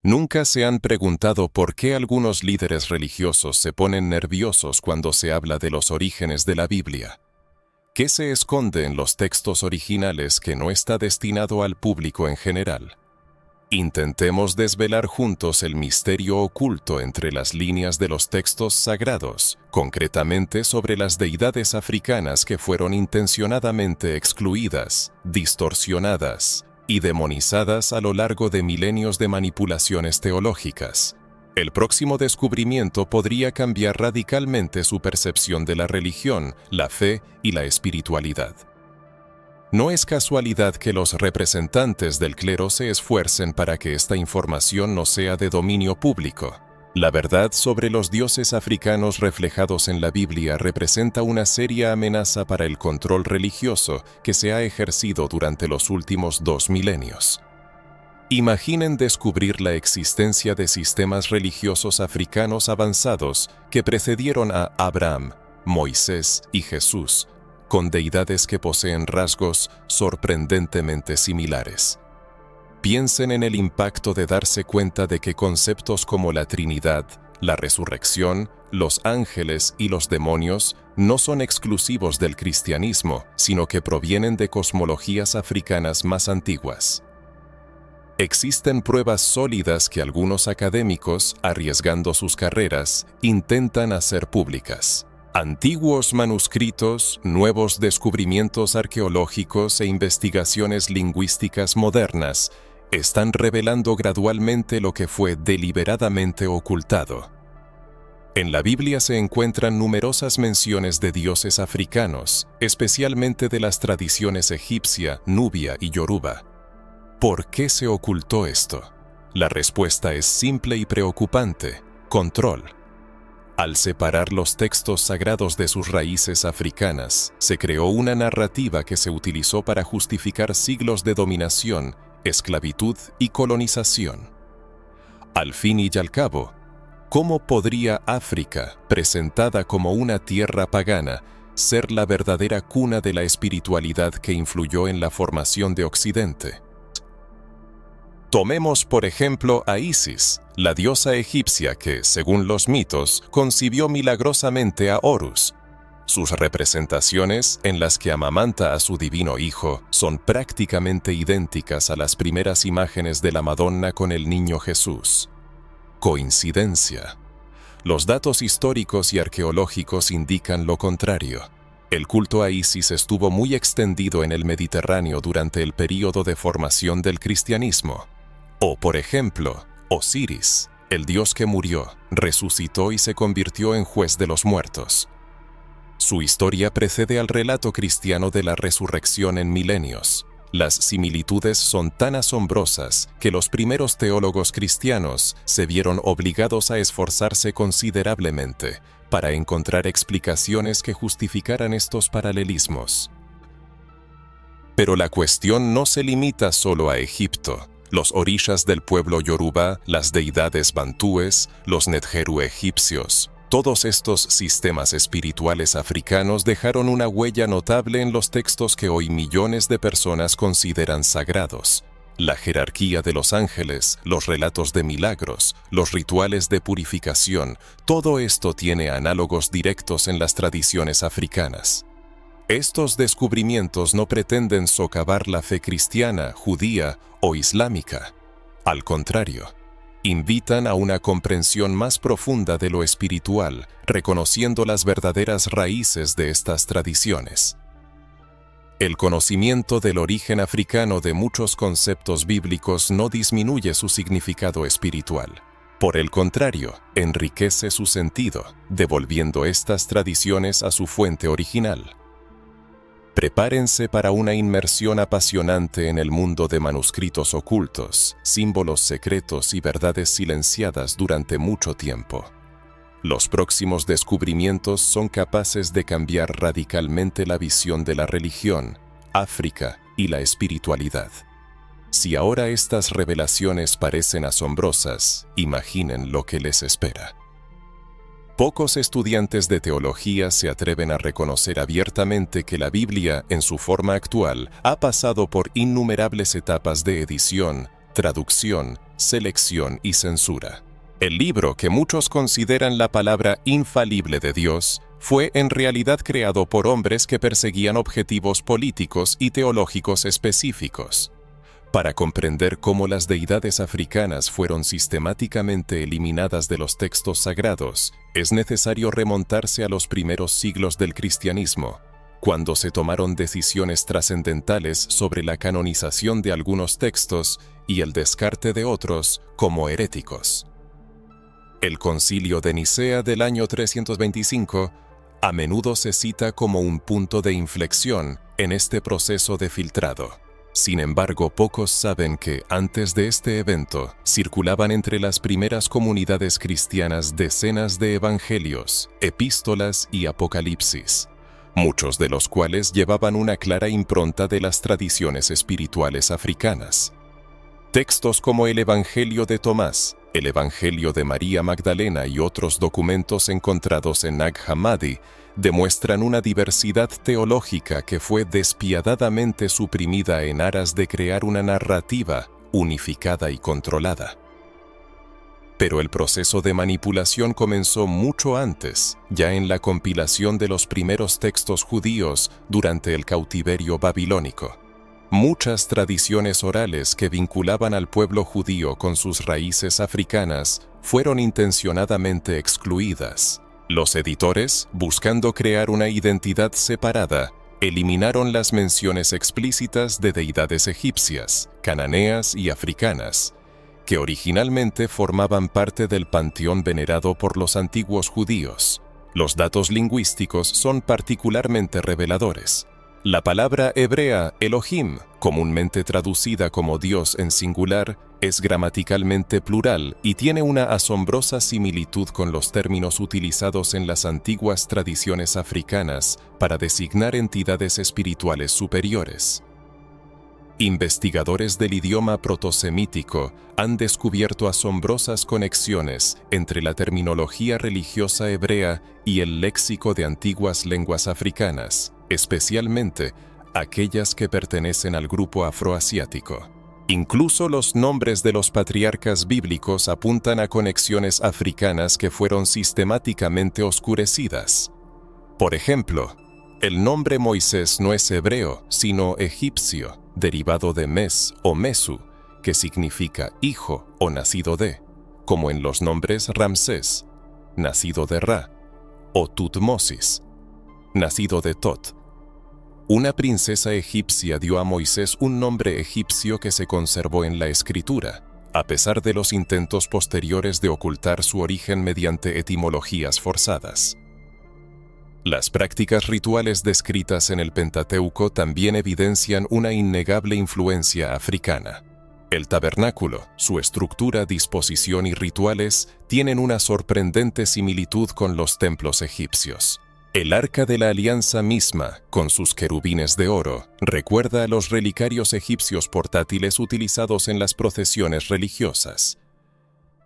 ¿Nunca se han preguntado por qué algunos líderes religiosos se ponen nerviosos cuando se habla de los orígenes de la Biblia? ¿Qué se esconde en los textos originales que no está destinado al público en general? Intentemos desvelar juntos el misterio oculto entre las líneas de los textos sagrados, concretamente sobre las deidades africanas que fueron intencionadamente excluidas, distorsionadas y demonizadas a lo largo de milenios de manipulaciones teológicas. El próximo descubrimiento podría cambiar radicalmente su percepción de la religión, la fe y la espiritualidad. No es casualidad que los representantes del clero se esfuercen para que esta información no sea de dominio público. La verdad sobre los dioses africanos reflejados en la Biblia representa una seria amenaza para el control religioso que se ha ejercido durante los últimos 2 milenios. Imaginen descubrir la existencia de sistemas religiosos africanos avanzados que precedieron a Abraham, Moisés y Jesús, con deidades que poseen rasgos sorprendentemente similares. Piensen en el impacto de darse cuenta de que conceptos como la Trinidad, la resurrección, los ángeles y los demonios no son exclusivos del cristianismo, sino que provienen de cosmologías africanas más antiguas. Existen pruebas sólidas que algunos académicos, arriesgando sus carreras, intentan hacer públicas. Antiguos manuscritos, nuevos descubrimientos arqueológicos e investigaciones lingüísticas modernas están revelando gradualmente lo que fue deliberadamente ocultado. En la Biblia se encuentran numerosas menciones de dioses africanos, especialmente de las tradiciones egipcia, nubia y yoruba. ¿Por qué se ocultó esto? La respuesta es simple y preocupante: control. Al separar los textos sagrados de sus raíces africanas, se creó una narrativa que se utilizó para justificar siglos de dominación, esclavitud y colonización. Al fin y al cabo, ¿cómo podría África, presentada como una tierra pagana, ser la verdadera cuna de la espiritualidad que influyó en la formación de Occidente? Tomemos por ejemplo a Isis, la diosa egipcia que, según los mitos, concibió milagrosamente a Horus. Sus representaciones, en las que amamanta a su divino hijo, son prácticamente idénticas a las primeras imágenes de la Madonna con el niño Jesús. ¿Coincidencia? Los datos históricos y arqueológicos indican lo contrario. El culto a Isis estuvo muy extendido en el Mediterráneo durante el período de formación del cristianismo. O, por ejemplo, Osiris, el dios que murió, resucitó y se convirtió en juez de los muertos. Su historia precede al relato cristiano de la resurrección en milenios. Las similitudes son tan asombrosas que los primeros teólogos cristianos se vieron obligados a esforzarse considerablemente para encontrar explicaciones que justificaran estos paralelismos. Pero la cuestión no se limita solo a Egipto. Los orishas del pueblo yoruba, las deidades bantúes, los netjeru egipcios, todos estos sistemas espirituales africanos dejaron una huella notable en los textos que hoy millones de personas consideran sagrados. La jerarquía de los ángeles, los relatos de milagros, los rituales de purificación, todo esto tiene análogos directos en las tradiciones africanas. Estos descubrimientos no pretenden socavar la fe cristiana, judía o islámica. Al contrario, invitan a una comprensión más profunda de lo espiritual, reconociendo las verdaderas raíces de estas tradiciones. El conocimiento del origen africano de muchos conceptos bíblicos no disminuye su significado espiritual. Por el contrario, enriquece su sentido, devolviendo estas tradiciones a su fuente original. Prepárense para una inmersión apasionante en el mundo de manuscritos ocultos, símbolos secretos y verdades silenciadas durante mucho tiempo. Los próximos descubrimientos son capaces de cambiar radicalmente la visión de la religión, África y la espiritualidad. Si ahora estas revelaciones parecen asombrosas, imaginen lo que les espera. Pocos estudiantes de teología se atreven a reconocer abiertamente que la Biblia, en su forma actual, ha pasado por innumerables etapas de edición, traducción, selección y censura. El libro, que muchos consideran la palabra infalible de Dios, fue en realidad creado por hombres que perseguían objetivos políticos y teológicos específicos. Para comprender cómo las deidades africanas fueron sistemáticamente eliminadas de los textos sagrados, es necesario remontarse a los primeros siglos del cristianismo, cuando se tomaron decisiones trascendentales sobre la canonización de algunos textos y el descarte de otros como heréticos. El Concilio de Nicea del año 325 a menudo se cita como un punto de inflexión en este proceso de filtrado. Sin embargo, pocos saben que, antes de este evento, circulaban entre las primeras comunidades cristianas decenas de evangelios, epístolas y apocalipsis, muchos de los cuales llevaban una clara impronta de las tradiciones espirituales africanas. Textos como el Evangelio de Tomás, el Evangelio de María Magdalena y otros documentos encontrados en Nag Hammadi demuestran una diversidad teológica que fue despiadadamente suprimida en aras de crear una narrativa unificada y controlada. Pero el proceso de manipulación comenzó mucho antes, ya en la compilación de los primeros textos judíos durante el cautiverio babilónico. Muchas tradiciones orales que vinculaban al pueblo judío con sus raíces africanas fueron intencionadamente excluidas. Los editores, buscando crear una identidad separada, eliminaron las menciones explícitas de deidades egipcias, cananeas y africanas, que originalmente formaban parte del panteón venerado por los antiguos judíos. Los datos lingüísticos son particularmente reveladores. La palabra hebrea Elohim, comúnmente traducida como Dios en singular, es gramaticalmente plural y tiene una asombrosa similitud con los términos utilizados en las antiguas tradiciones africanas para designar entidades espirituales superiores. Investigadores del idioma protosemítico han descubierto asombrosas conexiones entre la terminología religiosa hebrea y el léxico de antiguas lenguas africanas, especialmente aquellas que pertenecen al grupo afroasiático. Incluso los nombres de los patriarcas bíblicos apuntan a conexiones africanas que fueron sistemáticamente oscurecidas. Por ejemplo, el nombre Moisés no es hebreo, sino egipcio, derivado de Mes o Mesu, que significa hijo o nacido de, como en los nombres Ramsés, nacido de Ra, o Tutmosis, nacido de Tot. Una princesa egipcia dio a Moisés un nombre egipcio que se conservó en la escritura, a pesar de los intentos posteriores de ocultar su origen mediante etimologías forzadas. Las prácticas rituales descritas en el Pentateuco también evidencian una innegable influencia africana. El tabernáculo, su estructura, disposición y rituales tienen una sorprendente similitud con los templos egipcios. El Arca de la Alianza misma, con sus querubines de oro, recuerda a los relicarios egipcios portátiles utilizados en las procesiones religiosas.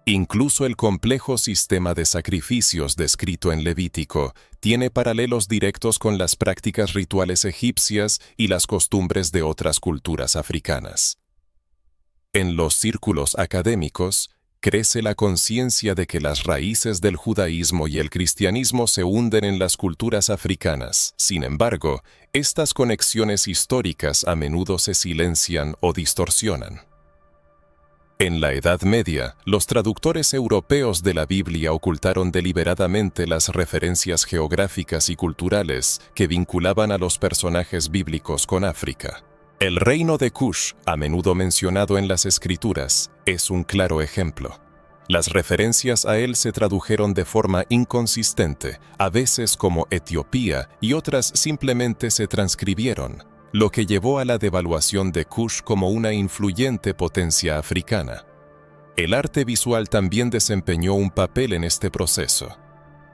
Incluso el complejo sistema de sacrificios descrito en Levítico tiene paralelos directos con las prácticas rituales egipcias y las costumbres de otras culturas africanas. En los círculos académicos, crece la conciencia de que las raíces del judaísmo y el cristianismo se hunden en las culturas africanas. Sin embargo, estas conexiones históricas a menudo se silencian o distorsionan. En la Edad Media, los traductores europeos de la Biblia ocultaron deliberadamente las referencias geográficas y culturales que vinculaban a los personajes bíblicos con África. El reino de Kush, a menudo mencionado en las Escrituras, es un claro ejemplo. Las referencias a él se tradujeron de forma inconsistente, a veces como Etiopía y otras simplemente se transcribieron, lo que llevó a la devaluación de Kush como una influyente potencia africana. El arte visual también desempeñó un papel en este proceso.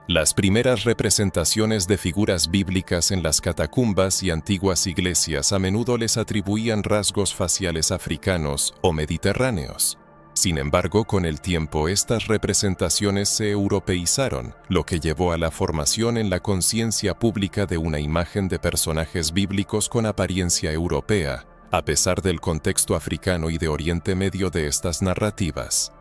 Las primeras representaciones de figuras bíblicas en las catacumbas y antiguas iglesias a menudo les atribuían rasgos faciales africanos o mediterráneos. Sin embargo, con el tiempo estas representaciones se europeizaron, lo que llevó a la formación en la conciencia pública de una imagen de personajes bíblicos con apariencia europea, a pesar del contexto africano y de Oriente Medio de estas narrativas.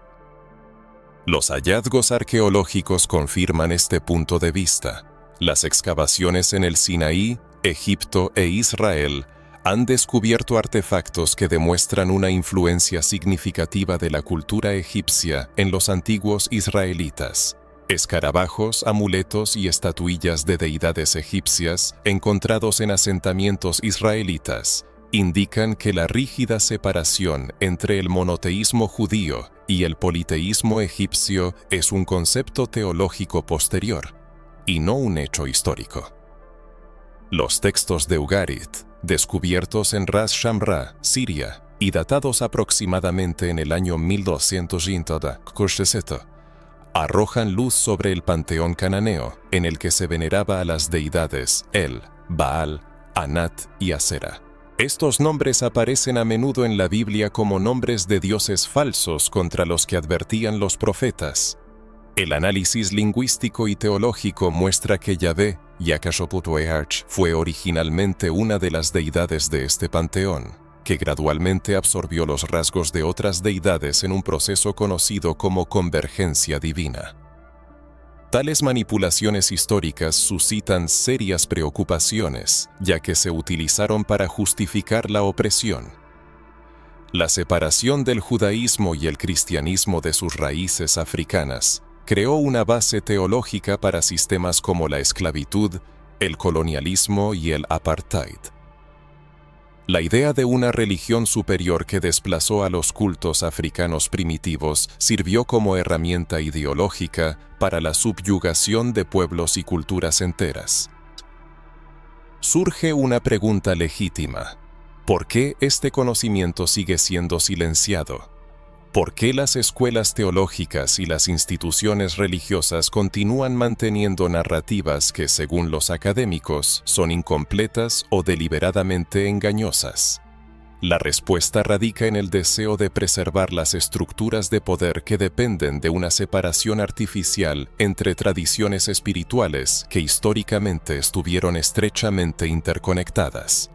Los hallazgos arqueológicos confirman este punto de vista. Las excavaciones en el Sinaí, Egipto e Israel han descubierto artefactos que demuestran una influencia significativa de la cultura egipcia en los antiguos israelitas. Escarabajos, amuletos y estatuillas de deidades egipcias encontrados en asentamientos israelitas indican que la rígida separación entre el monoteísmo judío y el politeísmo egipcio es un concepto teológico posterior, y no un hecho histórico. Los textos de Ugarit, descubiertos en Ras Shamra, Siria, y datados aproximadamente en el año 1200 CZ, arrojan luz sobre el panteón cananeo en el que se veneraba a las deidades El, Baal, Anat y Asera. Estos nombres aparecen a menudo en la Biblia como nombres de dioses falsos contra los que advertían los profetas. El análisis lingüístico y teológico muestra que Yahvé, Yakashoputuearch, fue originalmente una de las deidades de este panteón, que gradualmente absorbió los rasgos de otras deidades en un proceso conocido como convergencia divina. Tales manipulaciones históricas suscitan serias preocupaciones, ya que se utilizaron para justificar la opresión. La separación del judaísmo y el cristianismo de sus raíces africanas creó una base teológica para sistemas como la esclavitud, el colonialismo y el apartheid. La idea de una religión superior que desplazó a los cultos africanos primitivos sirvió como herramienta ideológica para la subyugación de pueblos y culturas enteras. Surge una pregunta legítima: ¿por qué este conocimiento sigue siendo silenciado? ¿Por qué las escuelas teológicas y las instituciones religiosas continúan manteniendo narrativas que, según los académicos, son incompletas o deliberadamente engañosas? La respuesta radica en el deseo de preservar las estructuras de poder que dependen de una separación artificial entre tradiciones espirituales que históricamente estuvieron estrechamente interconectadas.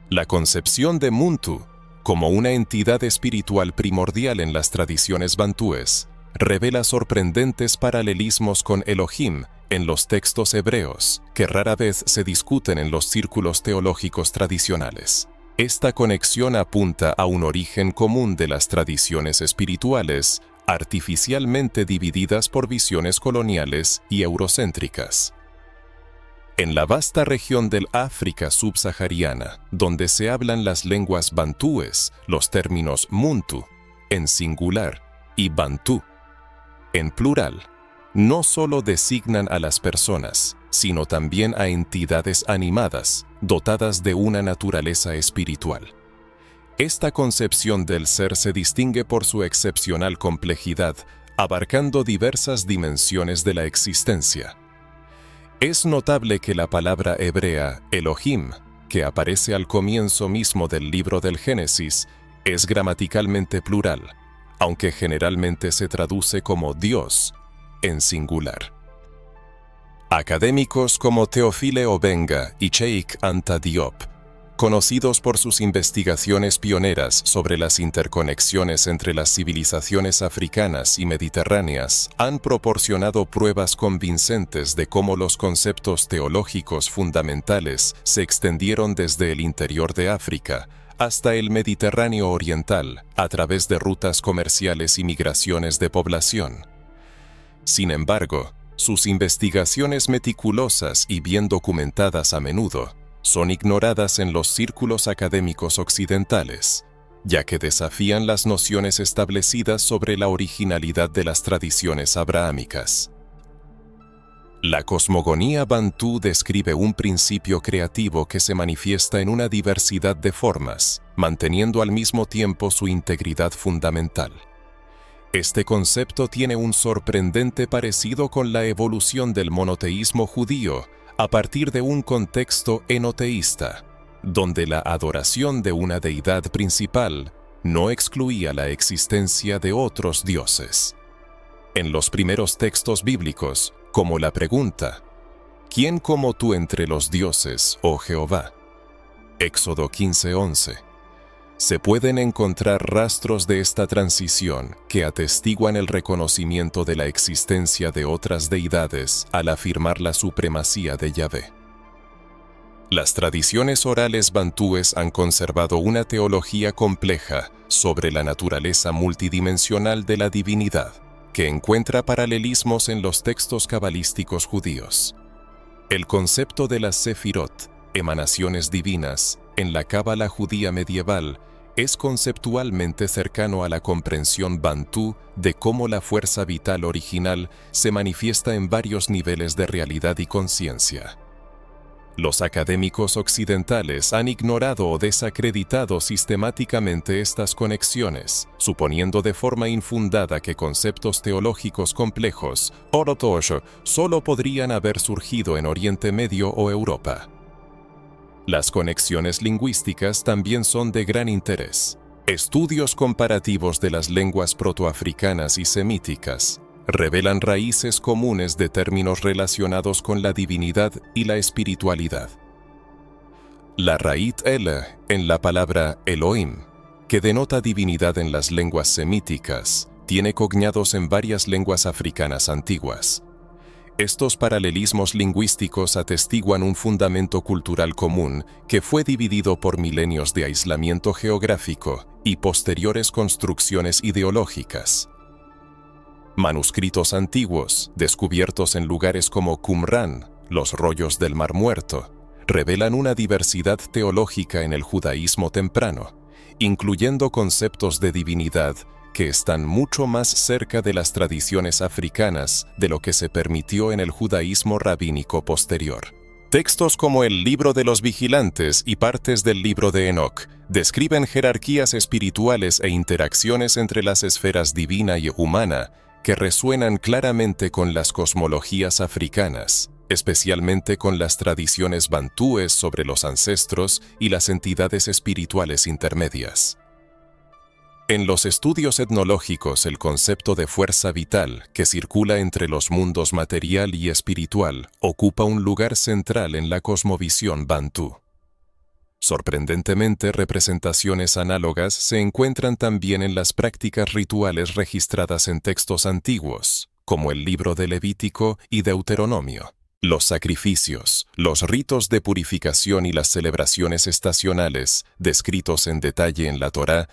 La concepción de Muntu como una entidad espiritual primordial en las tradiciones bantúes, revela sorprendentes paralelismos con Elohim en los textos hebreos, que rara vez se discuten en los círculos teológicos tradicionales. Esta conexión apunta a un origen común de las tradiciones espirituales, artificialmente divididas por visiones coloniales y eurocéntricas. En la vasta región del África subsahariana, donde se hablan las lenguas bantúes, los términos Muntu, en singular, y Bantú, en plural, no solo designan a las personas, sino también a entidades animadas, dotadas de una naturaleza espiritual. Esta concepción del ser se distingue por su excepcional complejidad, abarcando diversas dimensiones de la existencia. Es notable que la palabra hebrea Elohim, que aparece al comienzo mismo del libro del Génesis, es gramaticalmente plural, aunque generalmente se traduce como Dios, en singular. Académicos como Théophile Obenga y Cheikh Anta Diop, conocidos por sus investigaciones pioneras sobre las interconexiones entre las civilizaciones africanas y mediterráneas, han proporcionado pruebas convincentes de cómo los conceptos teológicos fundamentales se extendieron desde el interior de África hasta el Mediterráneo oriental a través de rutas comerciales y migraciones de población. Sin embargo, sus investigaciones meticulosas y bien documentadas a menudo son ignoradas en los círculos académicos occidentales, ya que desafían las nociones establecidas sobre la originalidad de las tradiciones abrahámicas. La cosmogonía bantú describe un principio creativo que se manifiesta en una diversidad de formas, manteniendo al mismo tiempo su integridad fundamental. Este concepto tiene un sorprendente parecido con la evolución del monoteísmo judío, a partir de un contexto enoteísta, donde la adoración de una deidad principal no excluía la existencia de otros dioses. En los primeros textos bíblicos, como la pregunta, ¿quién como tú entre los dioses, oh Jehová?, Éxodo 15:11. Se pueden encontrar rastros de esta transición que atestiguan el reconocimiento de la existencia de otras deidades al afirmar la supremacía de Yahvé. Las tradiciones orales bantúes han conservado una teología compleja sobre la naturaleza multidimensional de la divinidad, que encuentra paralelismos en los textos cabalísticos judíos. El concepto de las sefirot, emanaciones divinas, en la cábala judía medieval, es conceptualmente cercano a la comprensión bantú de cómo la fuerza vital original se manifiesta en varios niveles de realidad y conciencia. Los académicos occidentales han ignorado o desacreditado sistemáticamente estas conexiones, suponiendo de forma infundada que conceptos teológicos complejos, orotosh, solo podrían haber surgido en Oriente Medio o Europa. Las conexiones lingüísticas también son de gran interés. Estudios comparativos de las lenguas protoafricanas y semíticas revelan raíces comunes de términos relacionados con la divinidad y la espiritualidad. La raíz el en la palabra Elohim, que denota divinidad en las lenguas semíticas, tiene cognados en varias lenguas africanas antiguas. Estos paralelismos lingüísticos atestiguan un fundamento cultural común que fue dividido por milenios de aislamiento geográfico y posteriores construcciones ideológicas. Manuscritos antiguos, descubiertos en lugares como Qumrán, los rollos del Mar Muerto, revelan una diversidad teológica en el judaísmo temprano, incluyendo conceptos de divinidad que están mucho más cerca de las tradiciones africanas de lo que se permitió en el judaísmo rabínico posterior. Textos como el Libro de los Vigilantes y partes del Libro de Enoc describen jerarquías espirituales e interacciones entre las esferas divina y humana que resuenan claramente con las cosmologías africanas, especialmente con las tradiciones bantúes sobre los ancestros y las entidades espirituales intermedias. En los estudios etnológicos, el concepto de fuerza vital que circula entre los mundos material y espiritual ocupa un lugar central en la cosmovisión bantú. Sorprendentemente, representaciones análogas se encuentran también en las prácticas rituales registradas en textos antiguos, como el Libro de Levítico y Deuteronomio. Los sacrificios, los ritos de purificación y las celebraciones estacionales, descritos en detalle en la Torá,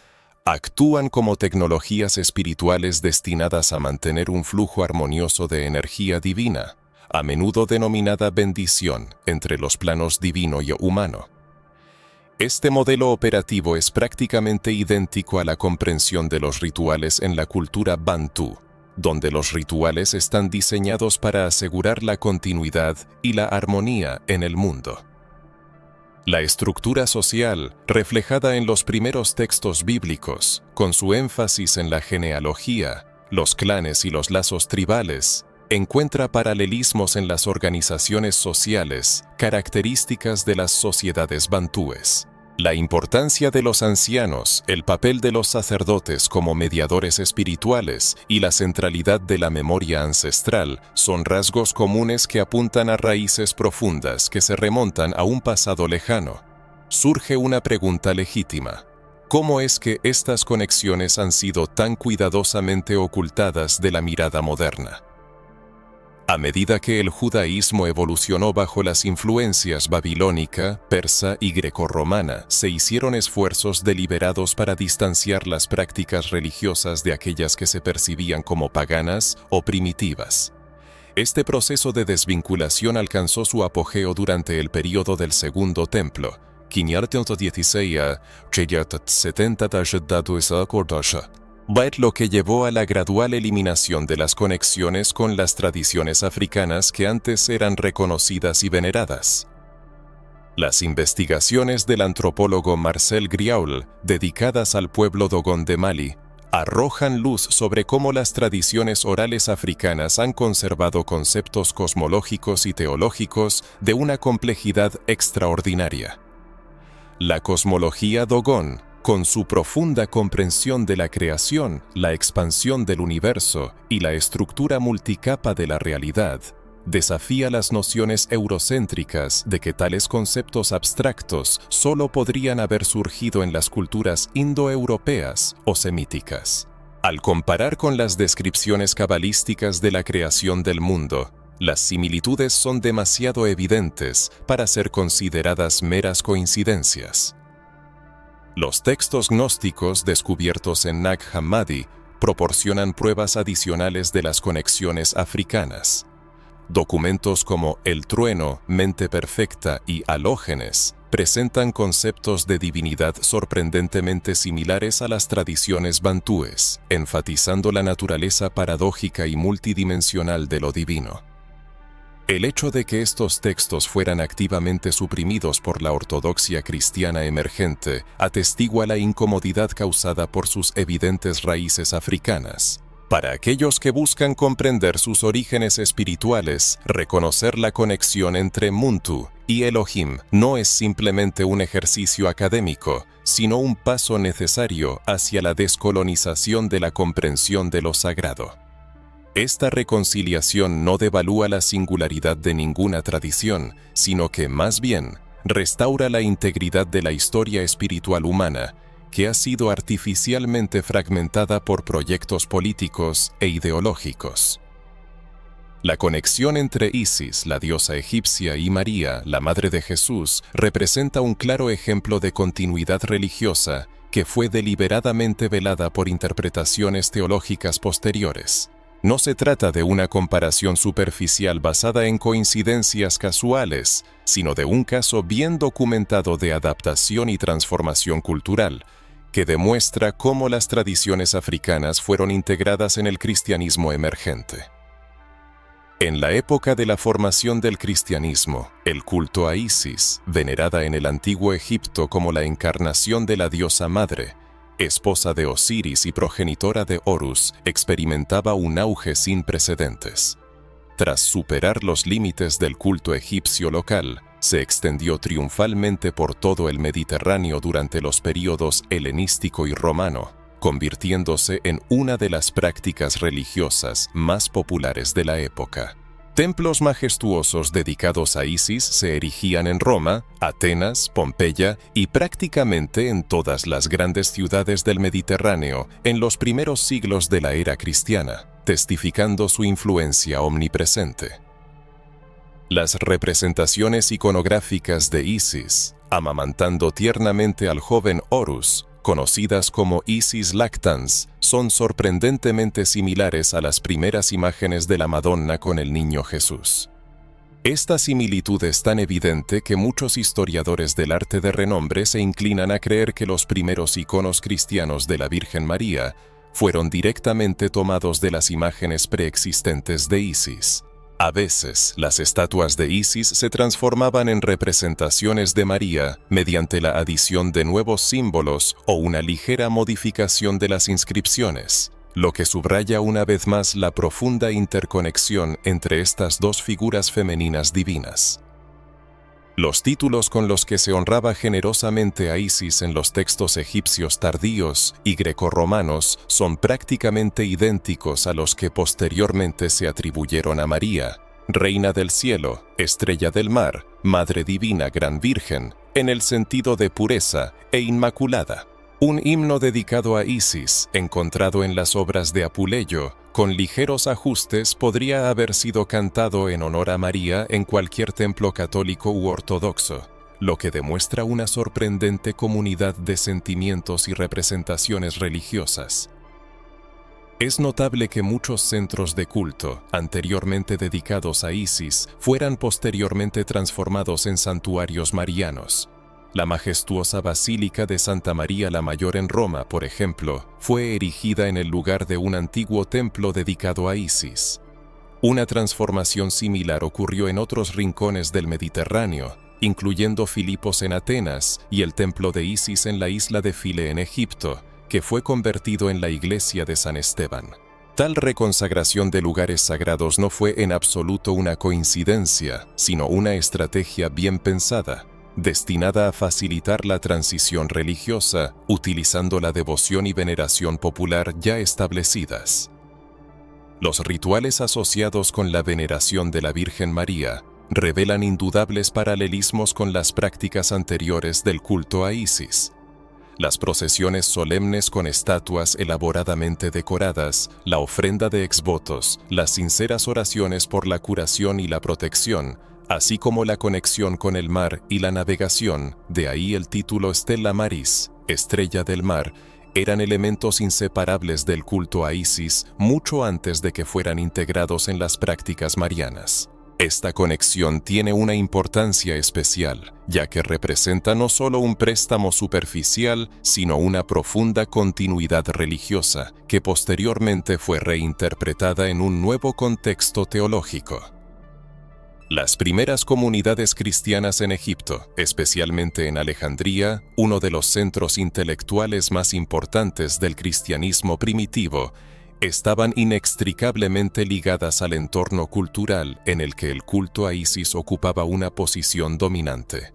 actúan como tecnologías espirituales destinadas a mantener un flujo armonioso de energía divina, a menudo denominada bendición, entre los planos divino y humano. Este modelo operativo es prácticamente idéntico a la comprensión de los rituales en la cultura bantú, donde los rituales están diseñados para asegurar la continuidad y la armonía en el mundo. La estructura social, reflejada en los primeros textos bíblicos, con su énfasis en la genealogía, los clanes y los lazos tribales, encuentra paralelismos en las organizaciones sociales, características de las sociedades bantúes. La importancia de los ancianos, el papel de los sacerdotes como mediadores espirituales y la centralidad de la memoria ancestral son rasgos comunes que apuntan a raíces profundas que se remontan a un pasado lejano. Surge una pregunta legítima: ¿cómo es que estas conexiones han sido tan cuidadosamente ocultadas de la mirada moderna? A medida que el judaísmo evolucionó bajo las influencias babilónica, persa y grecorromana, se hicieron esfuerzos deliberados para distanciar las prácticas religiosas de aquellas que se percibían como paganas o primitivas. Este proceso de desvinculación alcanzó su apogeo durante el período del Segundo Templo, 516 a 570 lo que llevó a la gradual eliminación de las conexiones con las tradiciones africanas que antes eran reconocidas y veneradas. Las investigaciones del antropólogo Marcel Griaule, dedicadas al pueblo Dogon de Mali, arrojan luz sobre cómo las tradiciones orales africanas han conservado conceptos cosmológicos y teológicos de una complejidad extraordinaria. La cosmología Dogon, con su profunda comprensión de la creación, la expansión del universo y la estructura multicapa de la realidad, desafía las nociones eurocéntricas de que tales conceptos abstractos solo podrían haber surgido en las culturas indoeuropeas o semíticas. Al comparar con las descripciones cabalísticas de la creación del mundo, las similitudes son demasiado evidentes para ser consideradas meras coincidencias. Los textos gnósticos descubiertos en Nag Hammadi proporcionan pruebas adicionales de las conexiones africanas. Documentos como El Trueno, Mente Perfecta y Halógenes presentan conceptos de divinidad sorprendentemente similares a las tradiciones bantúes, enfatizando la naturaleza paradójica y multidimensional de lo divino. El hecho de que estos textos fueran activamente suprimidos por la ortodoxia cristiana emergente atestigua la incomodidad causada por sus evidentes raíces africanas. Para aquellos que buscan comprender sus orígenes espirituales, reconocer la conexión entre Muntu y Elohim no es simplemente un ejercicio académico, sino un paso necesario hacia la descolonización de la comprensión de lo sagrado. Esta reconciliación no devalúa la singularidad de ninguna tradición, sino que, más bien, restaura la integridad de la historia espiritual humana, que ha sido artificialmente fragmentada por proyectos políticos e ideológicos. La conexión entre Isis, la diosa egipcia, y María, la madre de Jesús, representa un claro ejemplo de continuidad religiosa que fue deliberadamente velada por interpretaciones teológicas posteriores. No se trata de una comparación superficial basada en coincidencias casuales, sino de un caso bien documentado de adaptación y transformación cultural, que demuestra cómo las tradiciones africanas fueron integradas en el cristianismo emergente. En la época de la formación del cristianismo, el culto a Isis, venerada en el antiguo Egipto como la encarnación de la diosa madre, esposa de Osiris y progenitora de Horus, experimentaba un auge sin precedentes. Tras superar los límites del culto egipcio local, se extendió triunfalmente por todo el Mediterráneo durante los períodos helenístico y romano, convirtiéndose en una de las prácticas religiosas más populares de la época. Templos majestuosos dedicados a Isis se erigían en Roma, Atenas, Pompeya y prácticamente en todas las grandes ciudades del Mediterráneo en los primeros siglos de la era cristiana, testificando su influencia omnipresente. Las representaciones iconográficas de Isis, amamantando tiernamente al joven Horus, conocidas como Isis lactans, son sorprendentemente similares a las primeras imágenes de la Madonna con el niño Jesús. Esta similitud es tan evidente que muchos historiadores del arte de renombre se inclinan a creer que los primeros iconos cristianos de la Virgen María fueron directamente tomados de las imágenes preexistentes de Isis. A veces, las estatuas de Isis se transformaban en representaciones de María mediante la adición de nuevos símbolos o una ligera modificación de las inscripciones, lo que subraya una vez más la profunda interconexión entre estas dos figuras femeninas divinas. Los títulos con los que se honraba generosamente a Isis en los textos egipcios tardíos y grecorromanos son prácticamente idénticos a los que posteriormente se atribuyeron a María: Reina del Cielo, Estrella del Mar, Madre Divina, Gran Virgen, en el sentido de pureza e inmaculada. Un himno dedicado a Isis, encontrado en las obras de Apuleyo, con ligeros ajustes podría haber sido cantado en honor a María en cualquier templo católico u ortodoxo, lo que demuestra una sorprendente comunidad de sentimientos y representaciones religiosas. Es notable que muchos centros de culto, anteriormente dedicados a Isis, fueran posteriormente transformados en santuarios marianos. La majestuosa Basílica de Santa María la Mayor en Roma, por ejemplo, fue erigida en el lugar de un antiguo templo dedicado a Isis. Una transformación similar ocurrió en otros rincones del Mediterráneo, incluyendo Filipos en Atenas y el templo de Isis en la isla de File en Egipto, que fue convertido en la iglesia de San Esteban. Tal reconsagración de lugares sagrados no fue en absoluto una coincidencia, sino una estrategia bien pensada, destinada a facilitar la transición religiosa, utilizando la devoción y veneración popular ya establecidas. Los rituales asociados con la veneración de la Virgen María revelan indudables paralelismos con las prácticas anteriores del culto a Isis. Las procesiones solemnes con estatuas elaboradamente decoradas, la ofrenda de exvotos, las sinceras oraciones por la curación y la protección, así como la conexión con el mar y la navegación, de ahí el título Stella Maris, Estrella del Mar, eran elementos inseparables del culto a Isis mucho antes de que fueran integrados en las prácticas marianas. Esta conexión tiene una importancia especial, ya que representa no solo un préstamo superficial, sino una profunda continuidad religiosa, que posteriormente fue reinterpretada en un nuevo contexto teológico. Las primeras comunidades cristianas en Egipto, especialmente en Alejandría, uno de los centros intelectuales más importantes del cristianismo primitivo, estaban inextricablemente ligadas al entorno cultural en el que el culto a Isis ocupaba una posición dominante.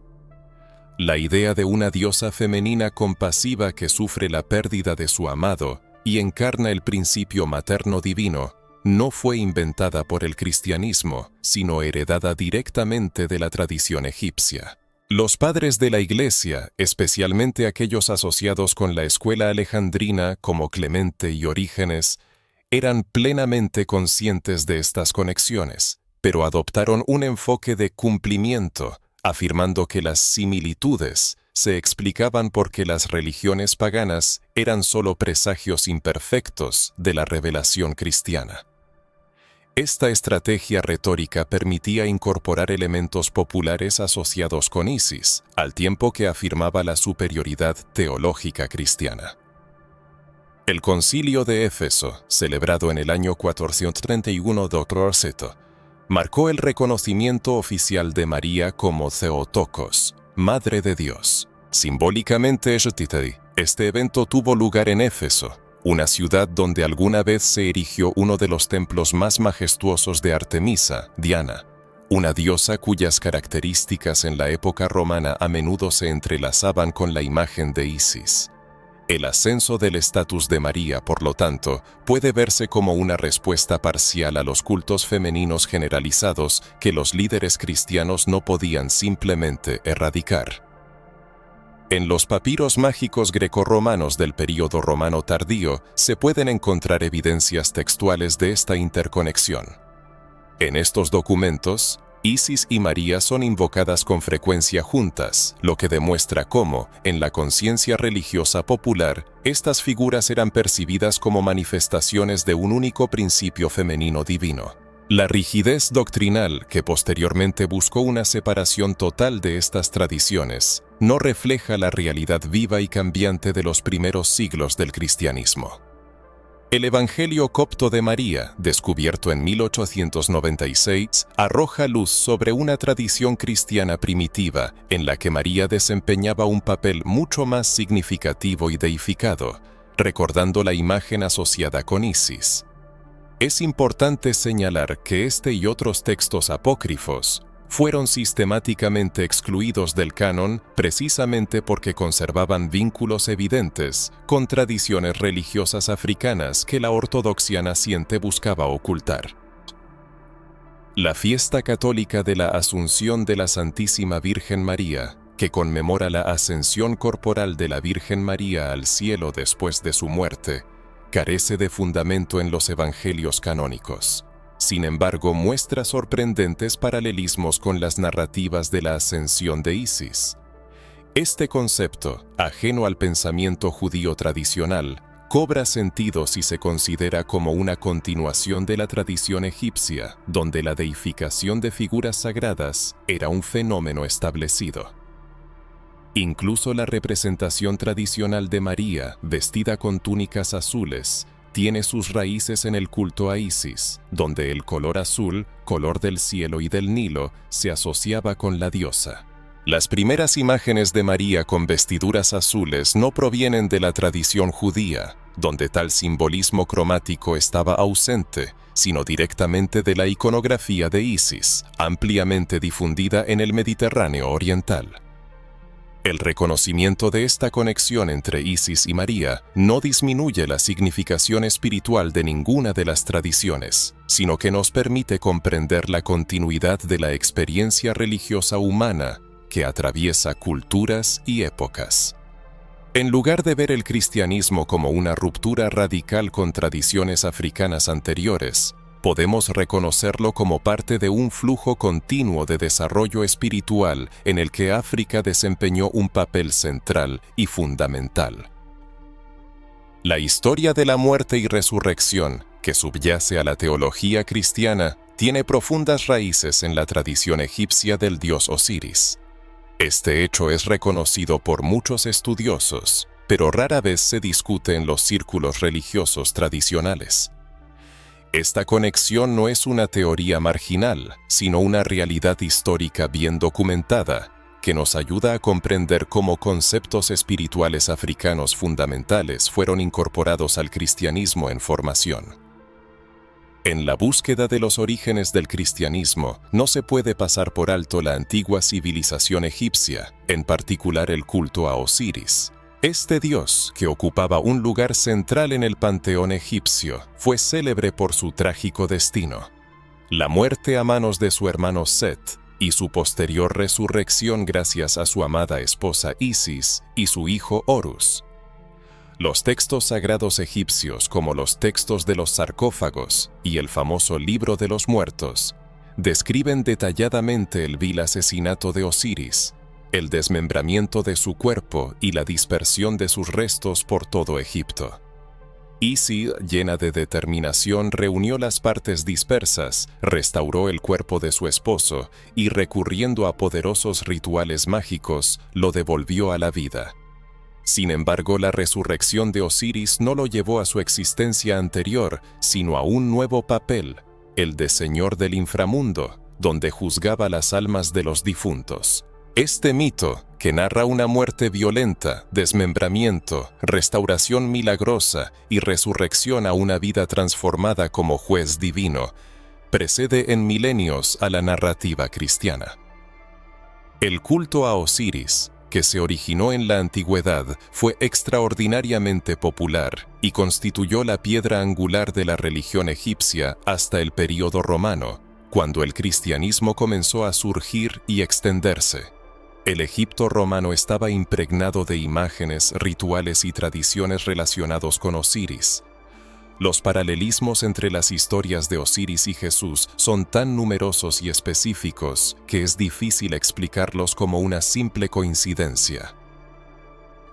La idea de una diosa femenina compasiva que sufre la pérdida de su amado y encarna el principio materno divino no fue inventada por el cristianismo, sino heredada directamente de la tradición egipcia. Los padres de la Iglesia, especialmente aquellos asociados con la escuela alejandrina como Clemente y Orígenes, eran plenamente conscientes de estas conexiones, pero adoptaron un enfoque de cumplimiento, afirmando que las similitudes se explicaban porque las religiones paganas eran solo presagios imperfectos de la revelación cristiana. Esta estrategia retórica permitía incorporar elementos populares asociados con Isis, al tiempo que afirmaba la superioridad teológica cristiana. El Concilio de Éfeso, celebrado en el año 431 d.C., marcó el reconocimiento oficial de María como Theotokos, Madre de Dios. Simbólicamente, este evento tuvo lugar en Éfeso, una ciudad donde alguna vez se erigió uno de los templos más majestuosos de Artemisa, Diana, una diosa cuyas características en la época romana a menudo se entrelazaban con la imagen de Isis. El ascenso del estatus de María, por lo tanto, puede verse como una respuesta parcial a los cultos femeninos generalizados que los líderes cristianos no podían simplemente erradicar. En los papiros mágicos grecorromanos del período romano tardío se pueden encontrar evidencias textuales de esta interconexión. En estos documentos, Isis y María son invocadas con frecuencia juntas, lo que demuestra cómo, en la conciencia religiosa popular, estas figuras eran percibidas como manifestaciones de un único principio femenino divino. La rigidez doctrinal, que posteriormente buscó una separación total de estas tradiciones, no refleja la realidad viva y cambiante de los primeros siglos del cristianismo. El Evangelio copto de María, descubierto en 1896, arroja luz sobre una tradición cristiana primitiva en la que María desempeñaba un papel mucho más significativo y deificado, recordando la imagen asociada con Isis. Es importante señalar que este y otros textos apócrifos fueron sistemáticamente excluidos del canon precisamente porque conservaban vínculos evidentes con tradiciones religiosas africanas que la ortodoxia naciente buscaba ocultar. La fiesta católica de la Asunción de la Santísima Virgen María, que conmemora la ascensión corporal de la Virgen María al cielo después de su muerte, carece de fundamento en los evangelios canónicos. Sin embargo, muestra sorprendentes paralelismos con las narrativas de la ascensión de Isis. Este concepto, ajeno al pensamiento judío tradicional, cobra sentido si se considera como una continuación de la tradición egipcia, donde la deificación de figuras sagradas era un fenómeno establecido. Incluso la representación tradicional de María, vestida con túnicas azules, tiene sus raíces en el culto a Isis, donde el color azul, color del cielo y del Nilo, se asociaba con la diosa. Las primeras imágenes de María con vestiduras azules no provienen de la tradición judía, donde tal simbolismo cromático estaba ausente, sino directamente de la iconografía de Isis, ampliamente difundida en el Mediterráneo oriental. El reconocimiento de esta conexión entre Isis y María no disminuye la significación espiritual de ninguna de las tradiciones, sino que nos permite comprender la continuidad de la experiencia religiosa humana que atraviesa culturas y épocas. En lugar de ver el cristianismo como una ruptura radical con tradiciones africanas anteriores, podemos reconocerlo como parte de un flujo continuo de desarrollo espiritual en el que África desempeñó un papel central y fundamental. La historia de la muerte y resurrección, que subyace a la teología cristiana, tiene profundas raíces en la tradición egipcia del dios Osiris. Este hecho es reconocido por muchos estudiosos, pero rara vez se discute en los círculos religiosos tradicionales. Esta conexión no es una teoría marginal, sino una realidad histórica bien documentada, que nos ayuda a comprender cómo conceptos espirituales africanos fundamentales fueron incorporados al cristianismo en formación. En la búsqueda de los orígenes del cristianismo, no se puede pasar por alto la antigua civilización egipcia, en particular el culto a Osiris. Este dios, que ocupaba un lugar central en el panteón egipcio, fue célebre por su trágico destino: la muerte a manos de su hermano Set y su posterior resurrección gracias a su amada esposa Isis y su hijo Horus. Los textos sagrados egipcios, como los textos de los sarcófagos y el famoso Libro de los Muertos, describen detalladamente el vil asesinato de Osiris, el desmembramiento de su cuerpo y la dispersión de sus restos por todo Egipto. Isis, llena de determinación, reunió las partes dispersas, restauró el cuerpo de su esposo y, recurriendo a poderosos rituales mágicos, lo devolvió a la vida. Sin embargo, la resurrección de Osiris no lo llevó a su existencia anterior, sino a un nuevo papel, el de Señor del Inframundo, donde juzgaba las almas de los difuntos. Este mito, que narra una muerte violenta, desmembramiento, restauración milagrosa y resurrección a una vida transformada como juez divino, precede en milenios a la narrativa cristiana. El culto a Osiris, que se originó en la antigüedad, fue extraordinariamente popular y constituyó la piedra angular de la religión egipcia hasta el período romano, cuando el cristianismo comenzó a surgir y extenderse. El Egipto romano estaba impregnado de imágenes, rituales y tradiciones relacionados con Osiris. Los paralelismos entre las historias de Osiris y Jesús son tan numerosos y específicos que es difícil explicarlos como una simple coincidencia.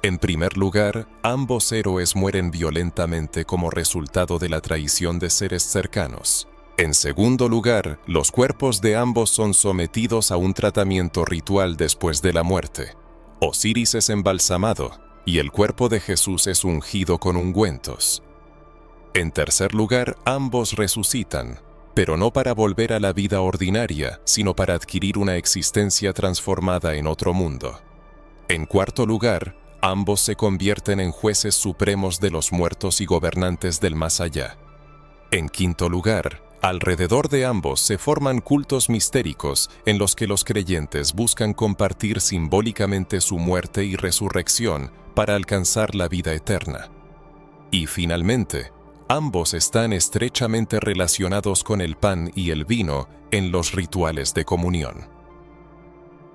En primer lugar, ambos héroes mueren violentamente como resultado de la traición de seres cercanos. En segundo lugar, los cuerpos de ambos son sometidos a un tratamiento ritual después de la muerte. Osiris es embalsamado y el cuerpo de Jesús es ungido con ungüentos. En tercer lugar, ambos resucitan, pero no para volver a la vida ordinaria, sino para adquirir una existencia transformada en otro mundo. En cuarto lugar, ambos se convierten en jueces supremos de los muertos y gobernantes del más allá. En quinto lugar, alrededor de ambos se forman cultos mistéricos en los que los creyentes buscan compartir simbólicamente su muerte y resurrección para alcanzar la vida eterna. Y finalmente, ambos están estrechamente relacionados con el pan y el vino en los rituales de comunión.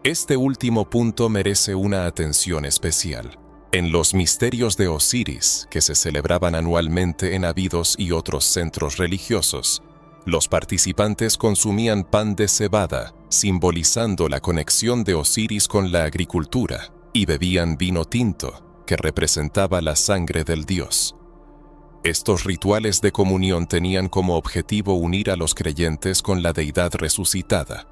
Este último punto merece una atención especial. En los misterios de Osiris, que se celebraban anualmente en Abidos y otros centros religiosos, los participantes consumían pan de cebada, simbolizando la conexión de Osiris con la agricultura, y bebían vino tinto, que representaba la sangre del dios. Estos rituales de comunión tenían como objetivo unir a los creyentes con la deidad resucitada.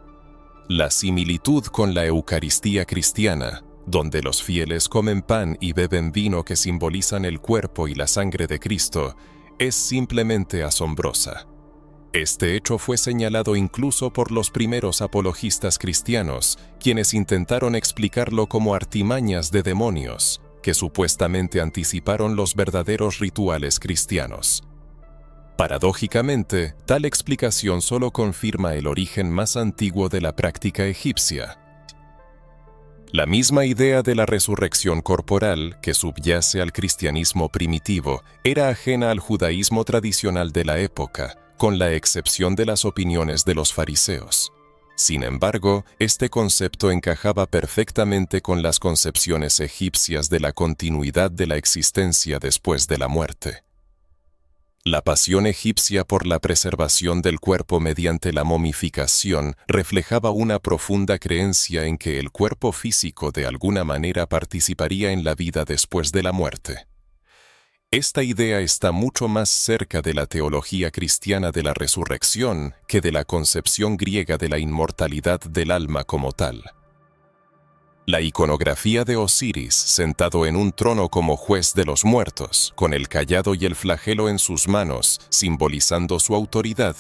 La similitud con la Eucaristía cristiana, donde los fieles comen pan y beben vino que simbolizan el cuerpo y la sangre de Cristo, es simplemente asombrosa. Este hecho fue señalado incluso por los primeros apologistas cristianos, quienes intentaron explicarlo como artimañas de demonios, que supuestamente anticiparon los verdaderos rituales cristianos. Paradójicamente, tal explicación solo confirma el origen más antiguo de la práctica egipcia. La misma idea de la resurrección corporal que subyace al cristianismo primitivo era ajena al judaísmo tradicional de la época, con la excepción de las opiniones de los fariseos. Sin embargo, este concepto encajaba perfectamente con las concepciones egipcias de la continuidad de la existencia después de la muerte. La pasión egipcia por la preservación del cuerpo mediante la momificación reflejaba una profunda creencia en que el cuerpo físico de alguna manera participaría en la vida después de la muerte. Esta idea está mucho más cerca de la teología cristiana de la resurrección que de la concepción griega de la inmortalidad del alma como tal. La iconografía de Osiris, sentado en un trono como juez de los muertos, con el cayado y el flagelo en sus manos, simbolizando su autoridad,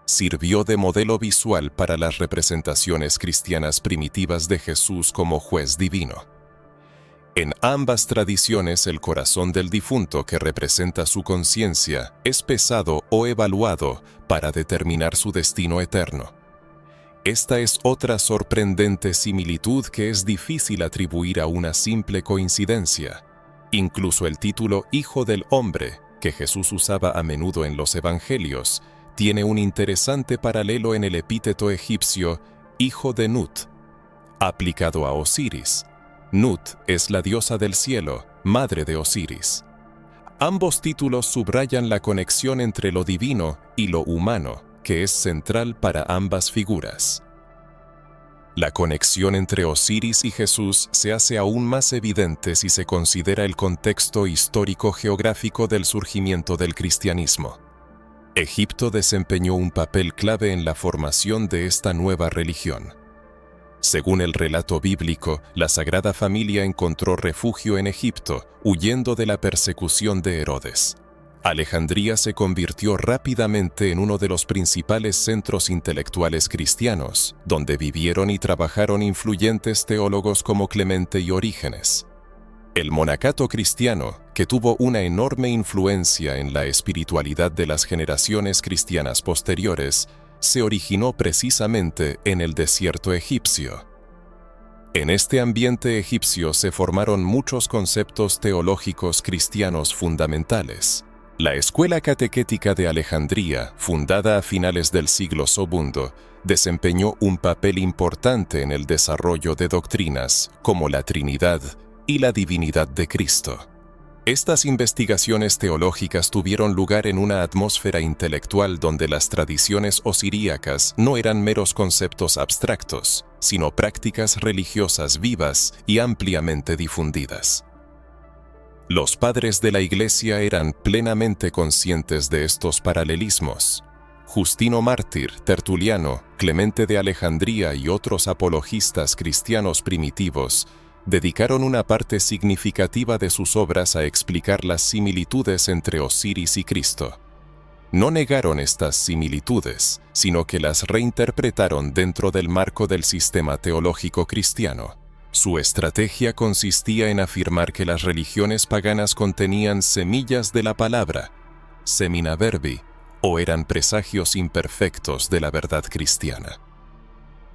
sirvió de modelo visual para las representaciones cristianas primitivas de Jesús como juez divino. En ambas tradiciones, el corazón del difunto que representa su conciencia es pesado o evaluado para determinar su destino eterno. Esta es otra sorprendente similitud que es difícil atribuir a una simple coincidencia. Incluso el título Hijo del Hombre, que Jesús usaba a menudo en los Evangelios, tiene un interesante paralelo en el epíteto egipcio Hijo de Nut, aplicado a Osiris. Nut es la diosa del cielo, madre de Osiris. Ambos títulos subrayan la conexión entre lo divino y lo humano, que es central para ambas figuras. La conexión entre Osiris y Jesús se hace aún más evidente si se considera el contexto histórico-geográfico del surgimiento del cristianismo. Egipto desempeñó un papel clave en la formación de esta nueva religión. Según el relato bíblico, la Sagrada Familia encontró refugio en Egipto, huyendo de la persecución de Herodes. Alejandría se convirtió rápidamente en uno de los principales centros intelectuales cristianos, donde vivieron y trabajaron influyentes teólogos como Clemente y Orígenes. El monacato cristiano, que tuvo una enorme influencia en la espiritualidad de las generaciones cristianas posteriores, se originó precisamente en el desierto egipcio. En este ambiente egipcio se formaron muchos conceptos teológicos cristianos fundamentales. La Escuela Catequética de Alejandría, fundada a finales del siglo II, desempeñó un papel importante en el desarrollo de doctrinas como la Trinidad y la divinidad de Cristo. Estas investigaciones teológicas tuvieron lugar en una atmósfera intelectual donde las tradiciones osiríacas no eran meros conceptos abstractos, sino prácticas religiosas vivas y ampliamente difundidas. Los padres de la Iglesia eran plenamente conscientes de estos paralelismos. Justino Mártir, Tertuliano, Clemente de Alejandría y otros apologistas cristianos primitivos dedicaron una parte significativa de sus obras a explicar las similitudes entre Osiris y Cristo. No negaron estas similitudes, sino que las reinterpretaron dentro del marco del sistema teológico cristiano. Su estrategia consistía en afirmar que las religiones paganas contenían semillas de la palabra, semina verbi, o eran presagios imperfectos de la verdad cristiana.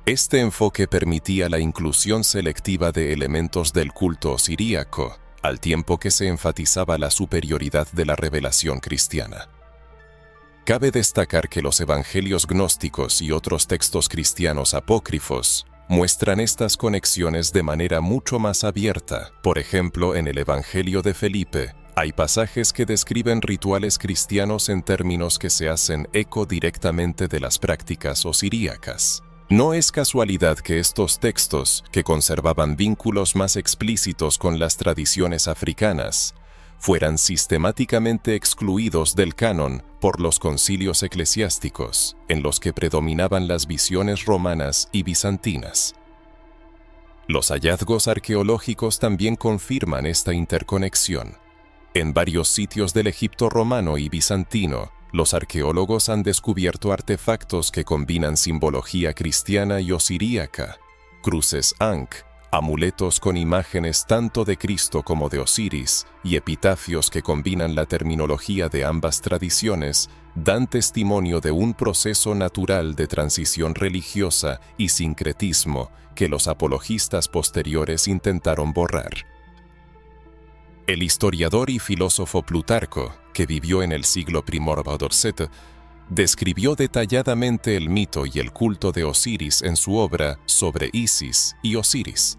Este enfoque permitía la inclusión selectiva de elementos del culto osiríaco, al tiempo que se enfatizaba la superioridad de la revelación cristiana. Cabe destacar que los evangelios gnósticos y otros textos cristianos apócrifos muestran estas conexiones de manera mucho más abierta. Por ejemplo, en el Evangelio de Felipe, hay pasajes que describen rituales cristianos en términos que se hacen eco directamente de las prácticas osiríacas. No es casualidad que estos textos, que conservaban vínculos más explícitos con las tradiciones africanas, fueran sistemáticamente excluidos del canon por los concilios eclesiásticos, en los que predominaban las visiones romanas y bizantinas. Los hallazgos arqueológicos también confirman esta interconexión. En varios sitios del Egipto romano y bizantino, los arqueólogos han descubierto artefactos que combinan simbología cristiana y osiríaca, cruces Ankh, Amuletos con imágenes tanto de Cristo como de Osiris y epitafios que combinan la terminología de ambas tradiciones dan testimonio de un proceso natural de transición religiosa y sincretismo que los apologistas posteriores intentaron borrar. El historiador y filósofo Plutarco, que vivió en el siglo I a.C., describió detalladamente el mito y el culto de Osiris en su obra sobre Isis y Osiris.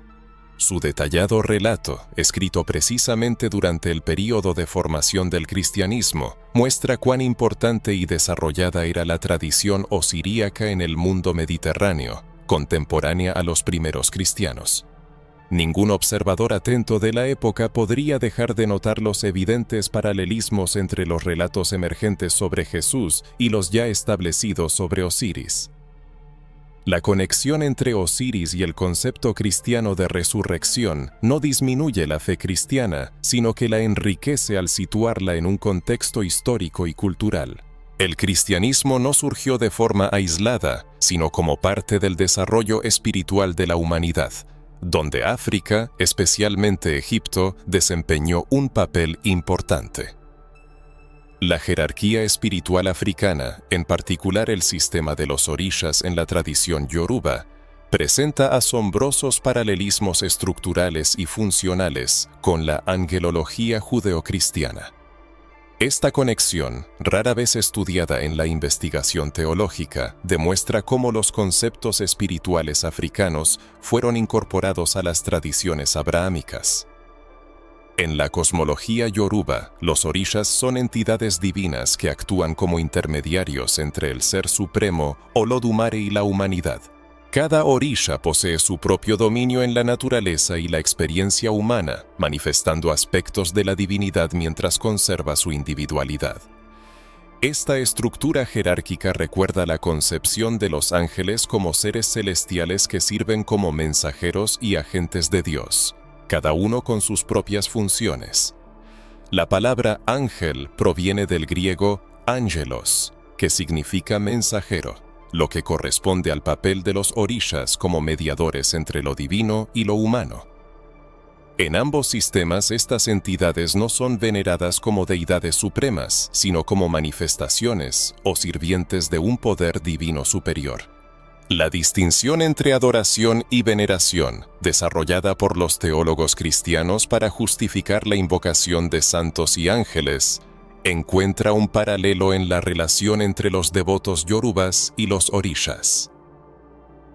Su detallado relato, escrito precisamente durante el período de formación del cristianismo, muestra cuán importante y desarrollada era la tradición osiríaca en el mundo mediterráneo, contemporánea a los primeros cristianos. Ningún observador atento de la época podría dejar de notar los evidentes paralelismos entre los relatos emergentes sobre Jesús y los ya establecidos sobre Osiris. La conexión entre Osiris y el concepto cristiano de resurrección no disminuye la fe cristiana, sino que la enriquece al situarla en un contexto histórico y cultural. El cristianismo no surgió de forma aislada, sino como parte del desarrollo espiritual de la humanidad, donde África, especialmente Egipto, desempeñó un papel importante. La jerarquía espiritual africana, en particular el sistema de los orishas en la tradición yoruba, presenta asombrosos paralelismos estructurales y funcionales con la angelología judeocristiana. Esta conexión, rara vez estudiada en la investigación teológica, demuestra cómo los conceptos espirituales africanos fueron incorporados a las tradiciones abrahámicas. En la cosmología yoruba, los orishas son entidades divinas que actúan como intermediarios entre el Ser Supremo, Olodumare, y la humanidad. Cada orisha posee su propio dominio en la naturaleza y la experiencia humana, manifestando aspectos de la divinidad mientras conserva su individualidad. Esta estructura jerárquica recuerda la concepción de los ángeles como seres celestiales que sirven como mensajeros y agentes de Dios, cada uno con sus propias funciones. La palabra ángel proviene del griego angelos, que significa mensajero, lo que corresponde al papel de los orishas como mediadores entre lo divino y lo humano. En ambos sistemas, estas entidades no son veneradas como deidades supremas, sino como manifestaciones o sirvientes de un poder divino superior. La distinción entre adoración y veneración, desarrollada por los teólogos cristianos para justificar la invocación de santos y ángeles, encuentra un paralelo en la relación entre los devotos yorubas y los orishas.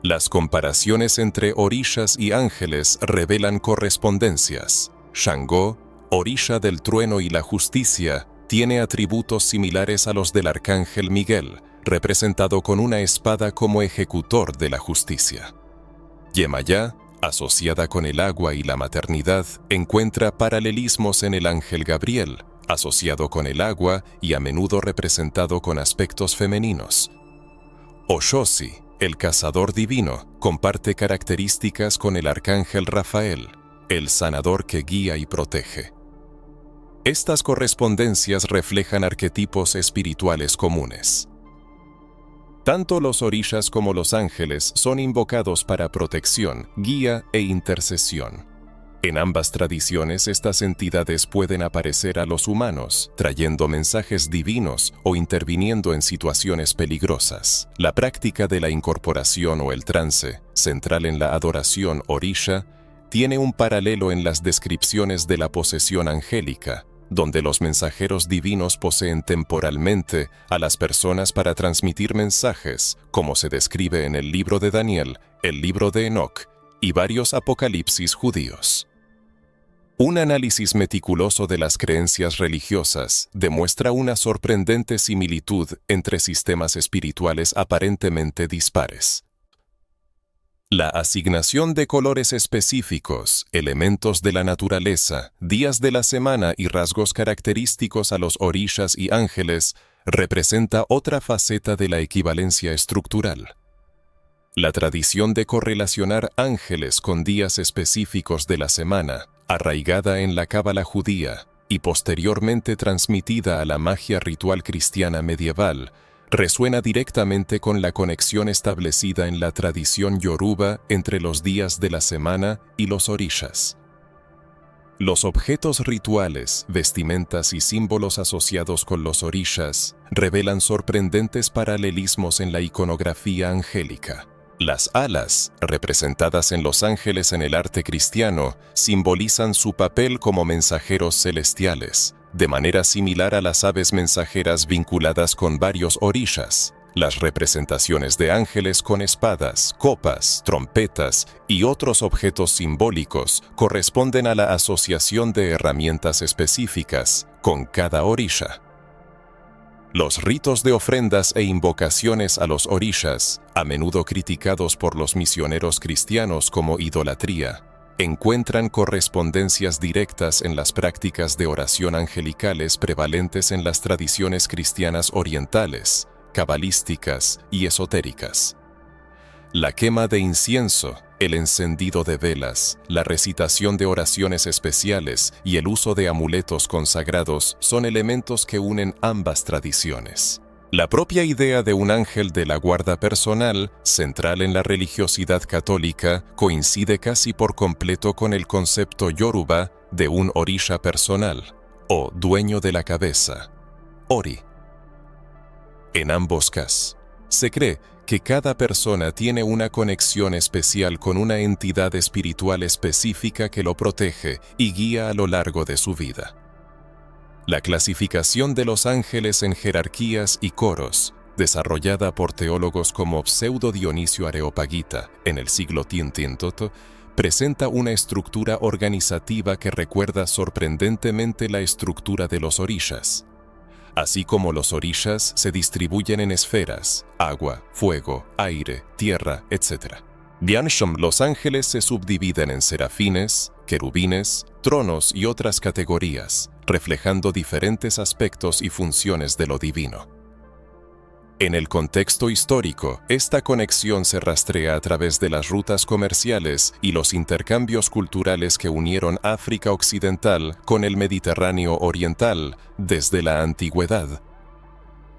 Las comparaciones entre orishas y ángeles revelan correspondencias. Shango, orisha del trueno y la justicia, tiene atributos similares a los del arcángel Miguel, representado con una espada como ejecutor de la justicia. Yemayá, asociada con el agua y la maternidad, encuentra paralelismos en el ángel Gabriel, asociado con el agua y a menudo representado con aspectos femeninos. Oshosi, el cazador divino, comparte características con el arcángel Rafael, el sanador que guía y protege. Estas correspondencias reflejan arquetipos espirituales comunes. Tanto los orishas como los ángeles son invocados para protección, guía e intercesión. En ambas tradiciones, estas entidades pueden aparecer a los humanos, trayendo mensajes divinos o interviniendo en situaciones peligrosas. La práctica de la incorporación o el trance, central en la adoración orisha, tiene un paralelo en las descripciones de la posesión angélica, donde los mensajeros divinos poseen temporalmente a las personas para transmitir mensajes, como se describe en el libro de Daniel, el libro de Enoc y varios apocalipsis judíos. Un análisis meticuloso de las creencias religiosas demuestra una sorprendente similitud entre sistemas espirituales aparentemente dispares. La asignación de colores específicos, elementos de la naturaleza, días de la semana y rasgos característicos a los orishas y ángeles representa otra faceta de la equivalencia estructural. La tradición de correlacionar ángeles con días específicos de la semana, arraigada en la cábala judía y posteriormente transmitida a la magia ritual cristiana medieval, resuena directamente con la conexión establecida en la tradición yoruba entre los días de la semana y los orishas. Los objetos rituales, vestimentas y símbolos asociados con los orishas revelan sorprendentes paralelismos en la iconografía angélica. Las alas, representadas en los ángeles en el arte cristiano, simbolizan su papel como mensajeros celestiales, de manera similar a las aves mensajeras vinculadas con varios orishas. Las representaciones de ángeles con espadas, copas, trompetas y otros objetos simbólicos corresponden a la asociación de herramientas específicas con cada orisha. Los ritos de ofrendas e invocaciones a los orishas, a menudo criticados por los misioneros cristianos como idolatría, encuentran correspondencias directas en las prácticas de oración angelicales prevalentes en las tradiciones cristianas orientales, cabalísticas y esotéricas. La quema de incienso, el encendido de velas, la recitación de oraciones especiales y el uso de amuletos consagrados son elementos que unen ambas tradiciones. La propia idea de un ángel de la guarda personal, central en la religiosidad católica, coincide casi por completo con el concepto yoruba de un orisha personal, o dueño de la cabeza, ori. En ambos casos, se cree que cada persona tiene una conexión especial con una entidad espiritual específica que lo protege y guía a lo largo de su vida. La clasificación de los ángeles en jerarquías y coros, desarrollada por teólogos como Pseudo Dionisio Areopagita en el siglo X, presenta una estructura organizativa que recuerda sorprendentemente la estructura de los orishas. Así como los orishas se distribuyen en esferas, agua, fuego, aire, tierra, etc. Biansham, los ángeles se subdividen en serafines, querubines, tronos y otras categorías, reflejando diferentes aspectos y funciones de lo divino. En el contexto histórico, esta conexión se rastrea a través de las rutas comerciales y los intercambios culturales que unieron África Occidental con el Mediterráneo Oriental desde la antigüedad.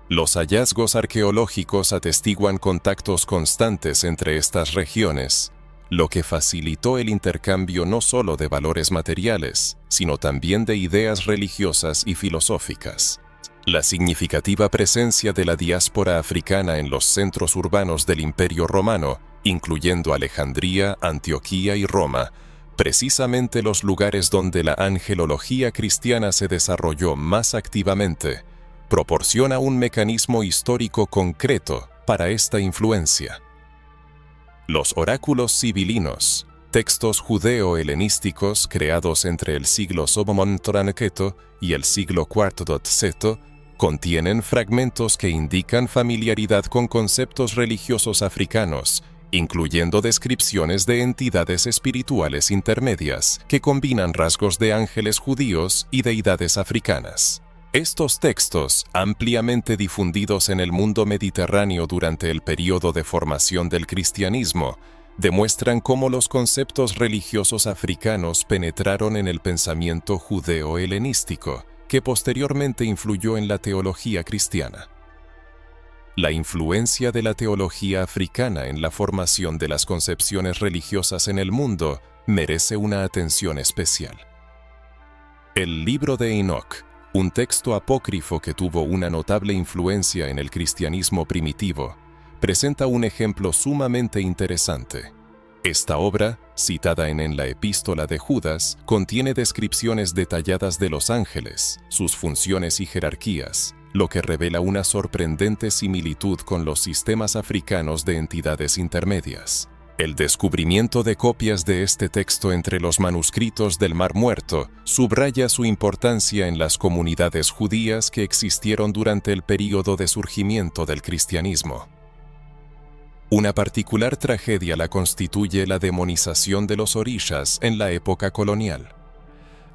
Los hallazgos arqueológicos atestiguan contactos constantes entre estas regiones, lo que facilitó el intercambio no solo de valores materiales, sino también de ideas religiosas y filosóficas. La significativa presencia de la diáspora africana en los centros urbanos del Imperio Romano, incluyendo Alejandría, Antioquía y Roma, precisamente los lugares donde la angelología cristiana se desarrolló más activamente, proporciona un mecanismo histórico concreto para esta influencia. Los oráculos sibilinos, textos judeo-helenísticos creados entre el siglo Sobomontraneketo y el siglo IV, contienen fragmentos que indican familiaridad con conceptos religiosos africanos, incluyendo descripciones de entidades espirituales intermedias que combinan rasgos de ángeles judíos y deidades africanas. Estos textos, ampliamente difundidos en el mundo mediterráneo durante el período de formación del cristianismo, demuestran cómo los conceptos religiosos africanos penetraron en el pensamiento judeo-helenístico, que posteriormente influyó en la teología cristiana. La influencia de la teología africana en la formación de las concepciones religiosas en el mundo merece una atención especial. El Libro de Enoch, un texto apócrifo que tuvo una notable influencia en el cristianismo primitivo, presenta un ejemplo sumamente interesante. Esta obra, citada en la Epístola de Judas, contiene descripciones detalladas de los ángeles, sus funciones y jerarquías, lo que revela una sorprendente similitud con los sistemas africanos de entidades intermedias. El descubrimiento de copias de este texto entre los manuscritos del Mar Muerto subraya su importancia en las comunidades judías que existieron durante el período de surgimiento del cristianismo. Una particular tragedia la constituye la demonización de los orishas en la época colonial.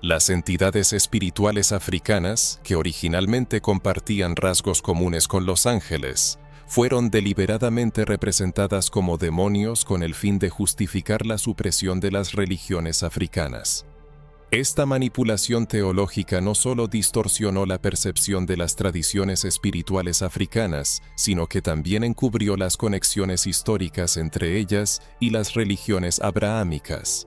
Las entidades espirituales africanas, que originalmente compartían rasgos comunes con los ángeles, fueron deliberadamente representadas como demonios con el fin de justificar la supresión de las religiones africanas. Esta manipulación teológica no solo distorsionó la percepción de las tradiciones espirituales africanas, sino que también encubrió las conexiones históricas entre ellas y las religiones abrahámicas.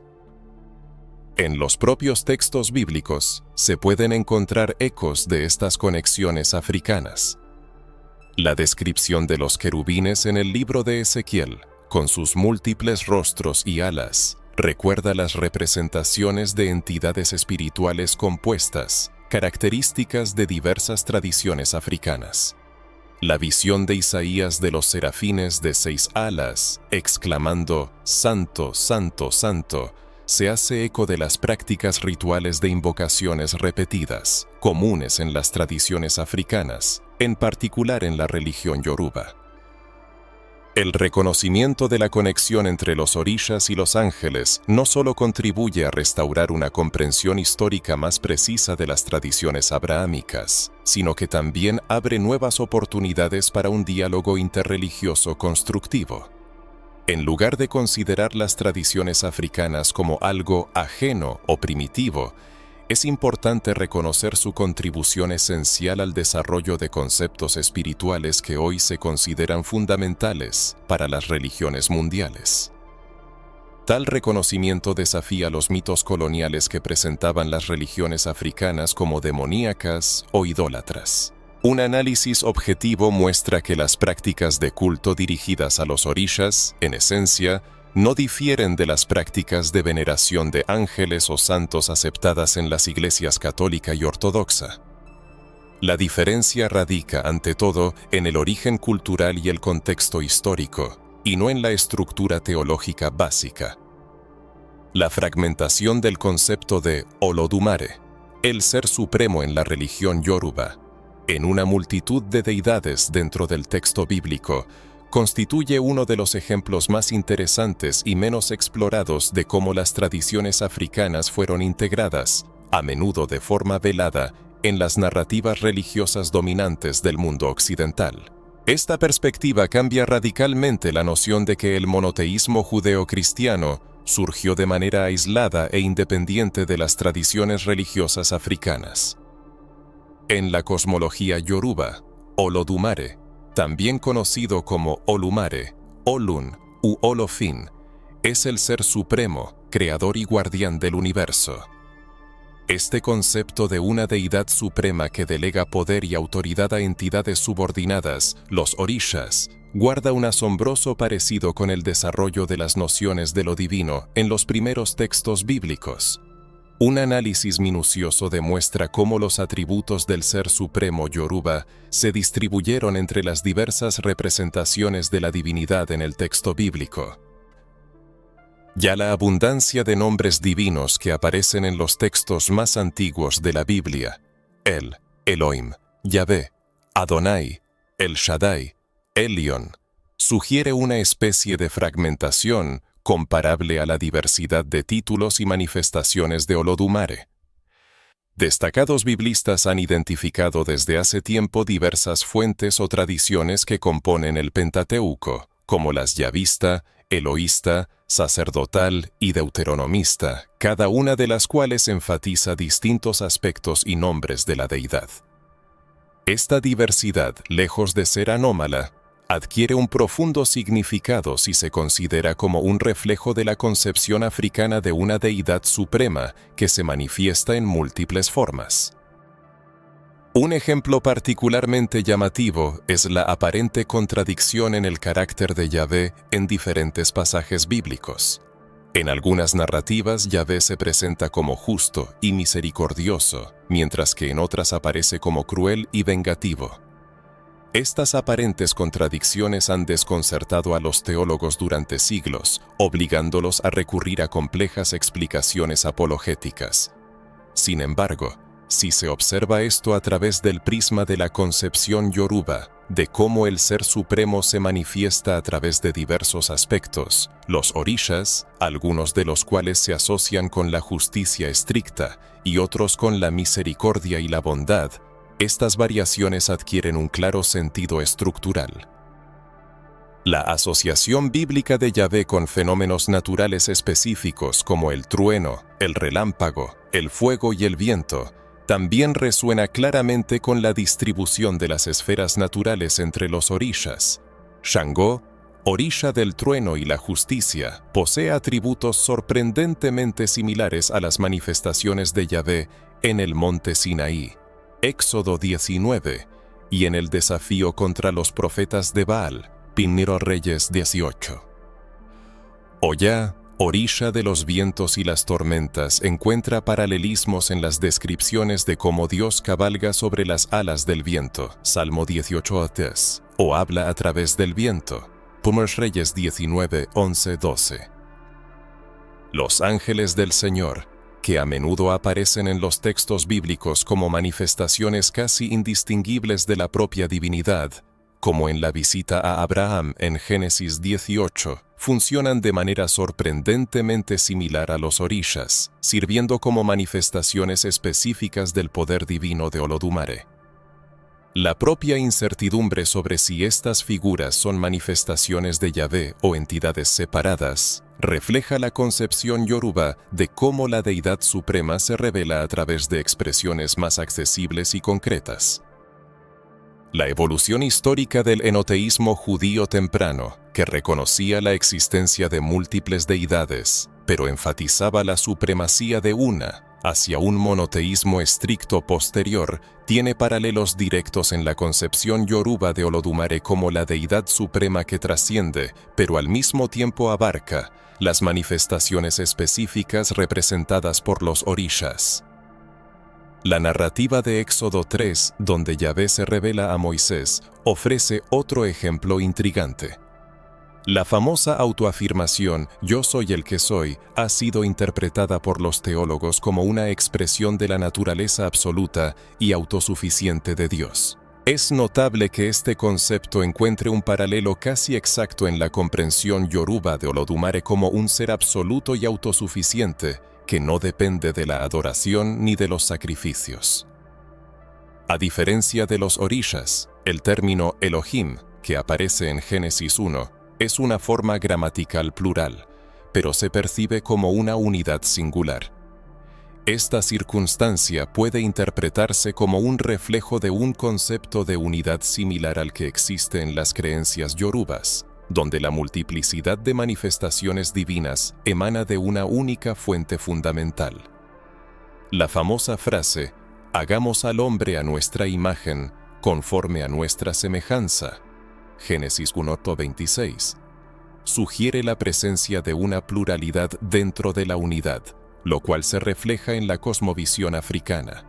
En los propios textos bíblicos se pueden encontrar ecos de estas conexiones africanas. La descripción de los querubines en el libro de Ezequiel, con sus múltiples rostros y alas, recuerda las representaciones de entidades espirituales compuestas, características de diversas tradiciones africanas. La visión de Isaías de los serafines de 6 alas, exclamando «Santo, Santo, Santo», se hace eco de las prácticas rituales de invocaciones repetidas, comunes en las tradiciones africanas, en particular en la religión yoruba. El reconocimiento de la conexión entre los orishas y los ángeles no solo contribuye a restaurar una comprensión histórica más precisa de las tradiciones abrahámicas, sino que también abre nuevas oportunidades para un diálogo interreligioso constructivo. En lugar de considerar las tradiciones africanas como algo ajeno o primitivo, es importante reconocer su contribución esencial al desarrollo de conceptos espirituales que hoy se consideran fundamentales para las religiones mundiales. Tal reconocimiento desafía los mitos coloniales que presentaban las religiones africanas como demoníacas o idólatras. Un análisis objetivo muestra que las prácticas de culto dirigidas a los orishas, en esencia, no difieren de las prácticas de veneración de ángeles o santos aceptadas en las iglesias católica y ortodoxa. La diferencia radica, ante todo, en el origen cultural y el contexto histórico, y no en la estructura teológica básica. La fragmentación del concepto de Olodumare, el ser supremo en la religión yoruba, en una multitud de deidades dentro del texto bíblico, constituye uno de los ejemplos más interesantes y menos explorados de cómo las tradiciones africanas fueron integradas, a menudo de forma velada, en las narrativas religiosas dominantes del mundo occidental. Esta perspectiva cambia radicalmente la noción de que el monoteísmo judeo-cristiano surgió de manera aislada e independiente de las tradiciones religiosas africanas. En la cosmología yoruba, Olodumare, también conocido como Olumare, Olun u Olofin, es el ser supremo, creador y guardián del universo. Este concepto de una deidad suprema que delega poder y autoridad a entidades subordinadas, los orishas, guarda un asombroso parecido con el desarrollo de las nociones de lo divino en los primeros textos bíblicos. Un análisis minucioso demuestra cómo los atributos del Ser Supremo Yoruba se distribuyeron entre las diversas representaciones de la divinidad en el texto bíblico. Ya la abundancia de nombres divinos que aparecen en los textos más antiguos de la Biblia, El, Elohim, Yahvé, Adonai, El Shaddai, Elion, sugiere una especie de fragmentación comparable a la diversidad de títulos y manifestaciones de Olodumare. Destacados biblistas han identificado desde hace tiempo diversas fuentes o tradiciones que componen el Pentateuco, como las yavista, eloísta, sacerdotal y deuteronomista, cada una de las cuales enfatiza distintos aspectos y nombres de la deidad. Esta diversidad, lejos de ser anómala, adquiere un profundo significado si se considera como un reflejo de la concepción africana de una deidad suprema que se manifiesta en múltiples formas. Un ejemplo particularmente llamativo es la aparente contradicción en el carácter de Yahvé en diferentes pasajes bíblicos. En algunas narrativas, Yahvé se presenta como justo y misericordioso, mientras que en otras aparece como cruel y vengativo. Estas aparentes contradicciones han desconcertado a los teólogos durante siglos, obligándolos a recurrir a complejas explicaciones apologéticas. Sin embargo, si se observa esto a través del prisma de la concepción yoruba, de cómo el Ser Supremo se manifiesta a través de diversos aspectos, los orishas, algunos de los cuales se asocian con la justicia estricta y otros con la misericordia y la bondad, estas variaciones adquieren un claro sentido estructural. La asociación bíblica de Yahvé con fenómenos naturales específicos como el trueno, el relámpago, el fuego y el viento, también resuena claramente con la distribución de las esferas naturales entre los orishas. Shango, orisha del trueno y la justicia, posee atributos sorprendentemente similares a las manifestaciones de Yahvé en el monte Sinaí, Éxodo 19, y en el desafío contra los profetas de Baal, Primero Reyes 18. Oya, orisha de los vientos y las tormentas, encuentra paralelismos en las descripciones de cómo Dios cabalga sobre las alas del viento, Salmo 18:10, o habla a través del viento, Primero Reyes 19, 11, 12. Los ángeles del Señor, que a menudo aparecen en los textos bíblicos como manifestaciones casi indistinguibles de la propia divinidad, como en la visita a Abraham en Génesis 18, funcionan de manera sorprendentemente similar a los orishas, sirviendo como manifestaciones específicas del poder divino de Olodumare. La propia incertidumbre sobre si estas figuras son manifestaciones de Yahvé o entidades separadas, refleja la concepción yoruba de cómo la deidad suprema se revela a través de expresiones más accesibles y concretas. La evolución histórica del enoteísmo judío temprano, que reconocía la existencia de múltiples deidades, pero enfatizaba la supremacía de una, hacia un monoteísmo estricto posterior, tiene paralelos directos en la concepción yoruba de Olodumare como la deidad suprema que trasciende, pero al mismo tiempo abarca, las manifestaciones específicas representadas por los orishas. La narrativa de Éxodo 3, donde Yahvé se revela a Moisés, ofrece otro ejemplo intrigante. La famosa autoafirmación «Yo soy el que soy» ha sido interpretada por los teólogos como una expresión de la naturaleza absoluta y autosuficiente de Dios. Es notable que este concepto encuentre un paralelo casi exacto en la comprensión yoruba de Olodumare como un ser absoluto y autosuficiente, que no depende de la adoración ni de los sacrificios. A diferencia de los orishas, el término Elohim, que aparece en Génesis 1, es una forma gramatical plural, pero se percibe como una unidad singular. Esta circunstancia puede interpretarse como un reflejo de un concepto de unidad similar al que existe en las creencias yorubas, donde la multiplicidad de manifestaciones divinas emana de una única fuente fundamental. La famosa frase, «Hagamos al hombre a nuestra imagen, conforme a nuestra semejanza», Génesis 1:26, sugiere la presencia de una pluralidad dentro de la unidad, lo cual se refleja en la cosmovisión africana.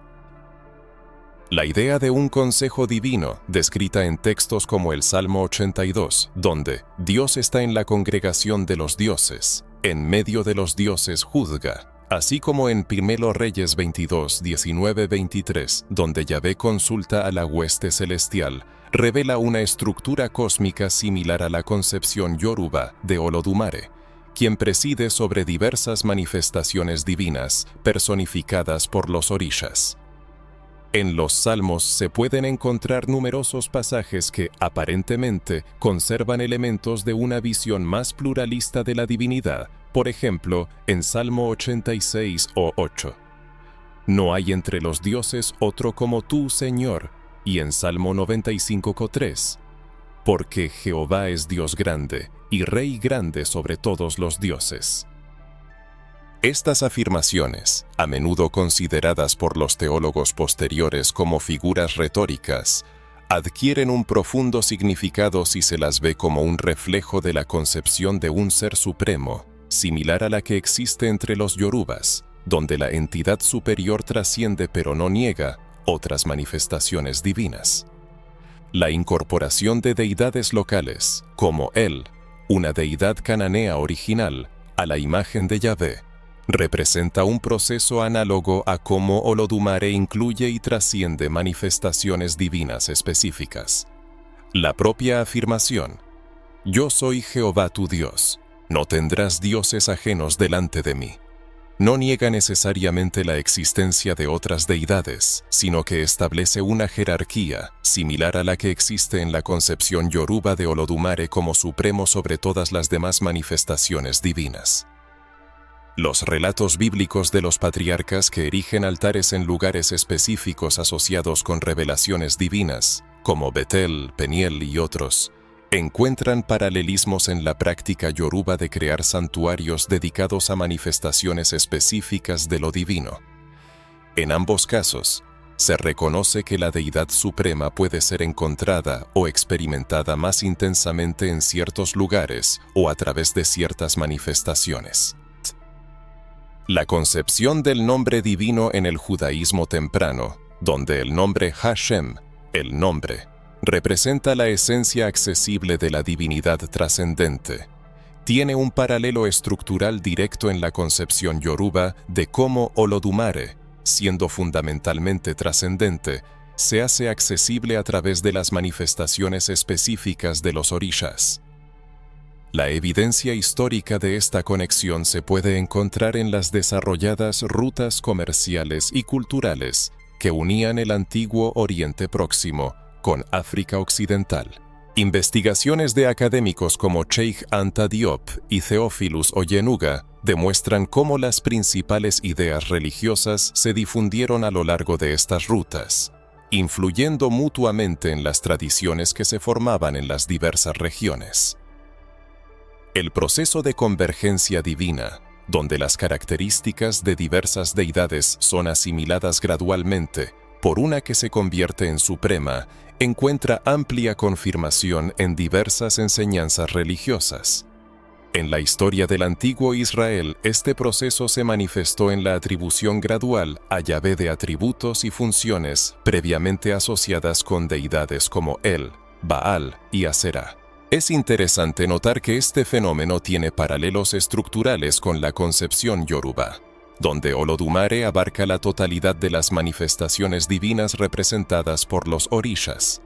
La idea de un consejo divino, descrita en textos como el Salmo 82, donde Dios está en la congregación de los dioses, en medio de los dioses juzga, así como en Primero Reyes 22, 19-23, donde Yahvé consulta a la hueste celestial, revela una estructura cósmica similar a la concepción yoruba de Olodumare, quien preside sobre diversas manifestaciones divinas personificadas por los orishas. En los Salmos se pueden encontrar numerosos pasajes que, aparentemente, conservan elementos de una visión más pluralista de la divinidad. Por ejemplo, en Salmo 86 o 8. «No hay entre los dioses otro como tú, Señor», y en Salmo 95:3. «Porque Jehová es Dios grande, y Rey grande sobre todos los dioses». Estas afirmaciones, a menudo consideradas por los teólogos posteriores como figuras retóricas, adquieren un profundo significado si se las ve como un reflejo de la concepción de un ser supremo, similar a la que existe entre los yorubas, donde la entidad superior trasciende pero no niega otras manifestaciones divinas. La incorporación de deidades locales, como El, una deidad cananea original, a la imagen de Yahvé, representa un proceso análogo a cómo Olodumare incluye y trasciende manifestaciones divinas específicas. La propia afirmación, «Yo soy Jehová tu Dios, no tendrás dioses ajenos delante de mí», no niega necesariamente la existencia de otras deidades, sino que establece una jerarquía similar a la que existe en la concepción yoruba de Olodumare como supremo sobre todas las demás manifestaciones divinas. Los relatos bíblicos de los patriarcas que erigen altares en lugares específicos asociados con revelaciones divinas, como Betel, Peniel y otros, encuentran paralelismos en la práctica yoruba de crear santuarios dedicados a manifestaciones específicas de lo divino. En ambos casos, se reconoce que la deidad suprema puede ser encontrada o experimentada más intensamente en ciertos lugares o a través de ciertas manifestaciones. La concepción del nombre divino en el judaísmo temprano, donde el nombre Hashem, el nombre, representa la esencia accesible de la divinidad trascendente, tiene un paralelo estructural directo en la concepción yoruba de cómo Olodumare, siendo fundamentalmente trascendente, se hace accesible a través de las manifestaciones específicas de los orishas. La evidencia histórica de esta conexión se puede encontrar en las desarrolladas rutas comerciales y culturales que unían el antiguo Oriente Próximo con África Occidental. Investigaciones de académicos como Cheikh Anta Diop y Theophilus Oyenuga demuestran cómo las principales ideas religiosas se difundieron a lo largo de estas rutas, influyendo mutuamente en las tradiciones que se formaban en las diversas regiones. El proceso de convergencia divina, donde las características de diversas deidades son asimiladas gradualmente por una que se convierte en suprema, encuentra amplia confirmación en diversas enseñanzas religiosas. En la historia del antiguo Israel, este proceso se manifestó en la atribución gradual a Yahvé de atributos y funciones previamente asociadas con deidades como El, Baal y Aserá. Es interesante notar que este fenómeno tiene paralelos estructurales con la concepción yoruba, donde Olodumare abarca la totalidad de las manifestaciones divinas representadas por los orishas.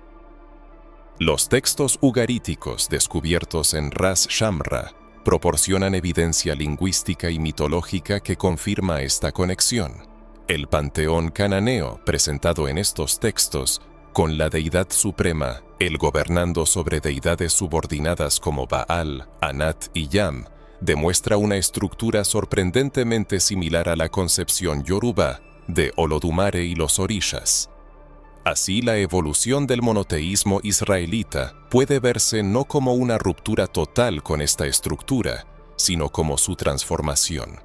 Los textos ugaríticos descubiertos en Ras Shamra proporcionan evidencia lingüística y mitológica que confirma esta conexión. El panteón cananeo presentado en estos textos, con la deidad suprema, el gobernando sobre deidades subordinadas como Baal, Anat y Yam, demuestra una estructura sorprendentemente similar a la concepción yoruba de Olodumare y los orishas. Así, la evolución del monoteísmo israelita puede verse no como una ruptura total con esta estructura, sino como su transformación.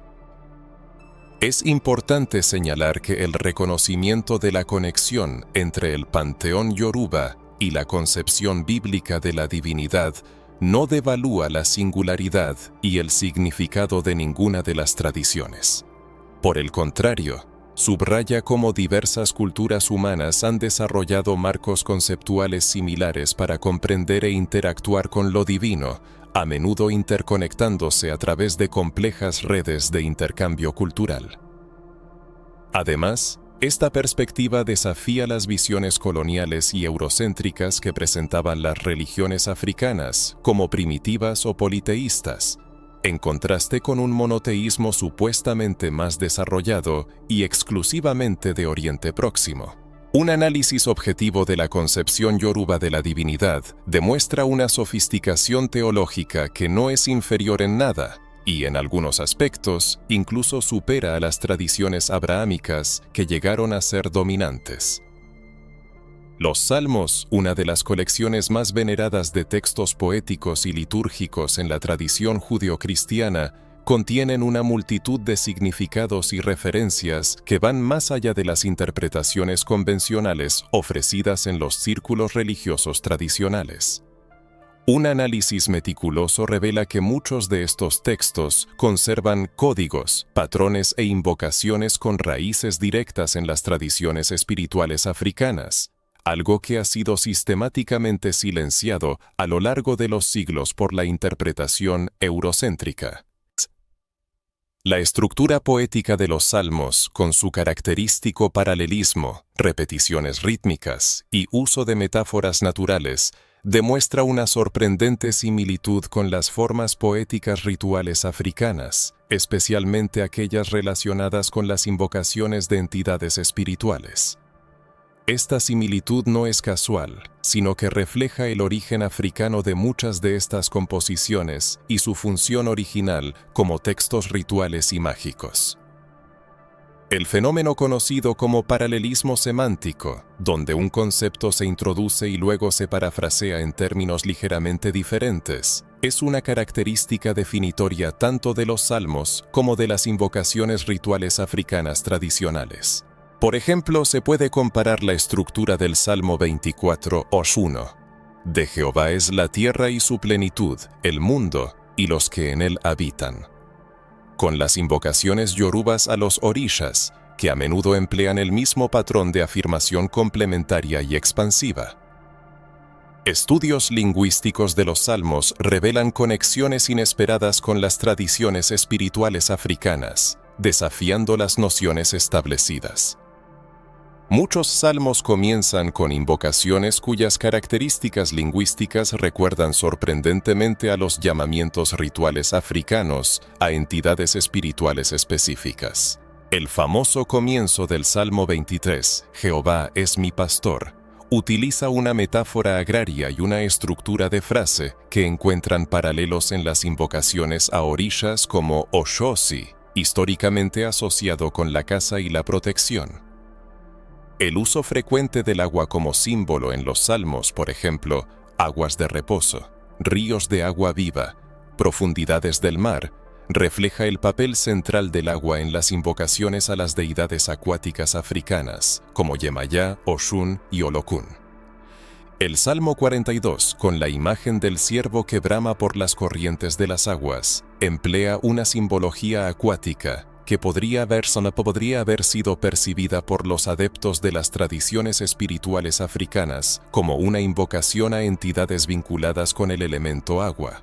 Es importante señalar que el reconocimiento de la conexión entre el panteón yoruba y la concepción bíblica de la divinidad no devalúa la singularidad y el significado de ninguna de las tradiciones. Por el contrario, subraya cómo diversas culturas humanas han desarrollado marcos conceptuales similares para comprender e interactuar con lo divino, a menudo interconectándose a través de complejas redes de intercambio cultural. Además, esta perspectiva desafía las visiones coloniales y eurocéntricas que presentaban las religiones africanas como primitivas o politeístas, en contraste con un monoteísmo supuestamente más desarrollado y exclusivamente de Oriente Próximo. Un análisis objetivo de la concepción yoruba de la divinidad demuestra una sofisticación teológica que no es inferior en nada, y en algunos aspectos incluso supera a las tradiciones abrahámicas que llegaron a ser dominantes. Los Salmos, una de las colecciones más veneradas de textos poéticos y litúrgicos en la tradición judeocristiana, contienen una multitud de significados y referencias que van más allá de las interpretaciones convencionales ofrecidas en los círculos religiosos tradicionales. Un análisis meticuloso revela que muchos de estos textos conservan códigos, patrones e invocaciones con raíces directas en las tradiciones espirituales africanas, algo que ha sido sistemáticamente silenciado a lo largo de los siglos por la interpretación eurocéntrica. La estructura poética de los salmos, con su característico paralelismo, repeticiones rítmicas y uso de metáforas naturales, demuestra una sorprendente similitud con las formas poéticas rituales africanas, especialmente aquellas relacionadas con las invocaciones de entidades espirituales. Esta similitud no es casual, sino que refleja el origen africano de muchas de estas composiciones y su función original como textos rituales y mágicos. El fenómeno conocido como paralelismo semántico, donde un concepto se introduce y luego se parafrasea en términos ligeramente diferentes, es una característica definitoria tanto de los salmos como de las invocaciones rituales africanas tradicionales. Por ejemplo, se puede comparar la estructura del Salmo 24, Osh-1. De Jehová es la tierra y su plenitud, el mundo y los que en él habitan, con las invocaciones yorubas a los orishas, que a menudo emplean el mismo patrón de afirmación complementaria y expansiva. Estudios lingüísticos de los salmos revelan conexiones inesperadas con las tradiciones espirituales africanas, desafiando las nociones establecidas. Muchos salmos comienzan con invocaciones cuyas características lingüísticas recuerdan sorprendentemente a los llamamientos rituales africanos a entidades espirituales específicas. El famoso comienzo del Salmo 23, Jehová es mi pastor, utiliza una metáfora agraria y una estructura de frase que encuentran paralelos en las invocaciones a orishas como Oshosi, históricamente asociado con la caza y la protección. El uso frecuente del agua como símbolo en los salmos, por ejemplo, aguas de reposo, ríos de agua viva, profundidades del mar, refleja el papel central del agua en las invocaciones a las deidades acuáticas africanas, como Yemayá, Oshun y Olokun. El Salmo 42, con la imagen del ciervo que brama por las corrientes de las aguas, emplea una simbología acuática que podría haber sido percibida por los adeptos de las tradiciones espirituales africanas como una invocación a entidades vinculadas con el elemento agua.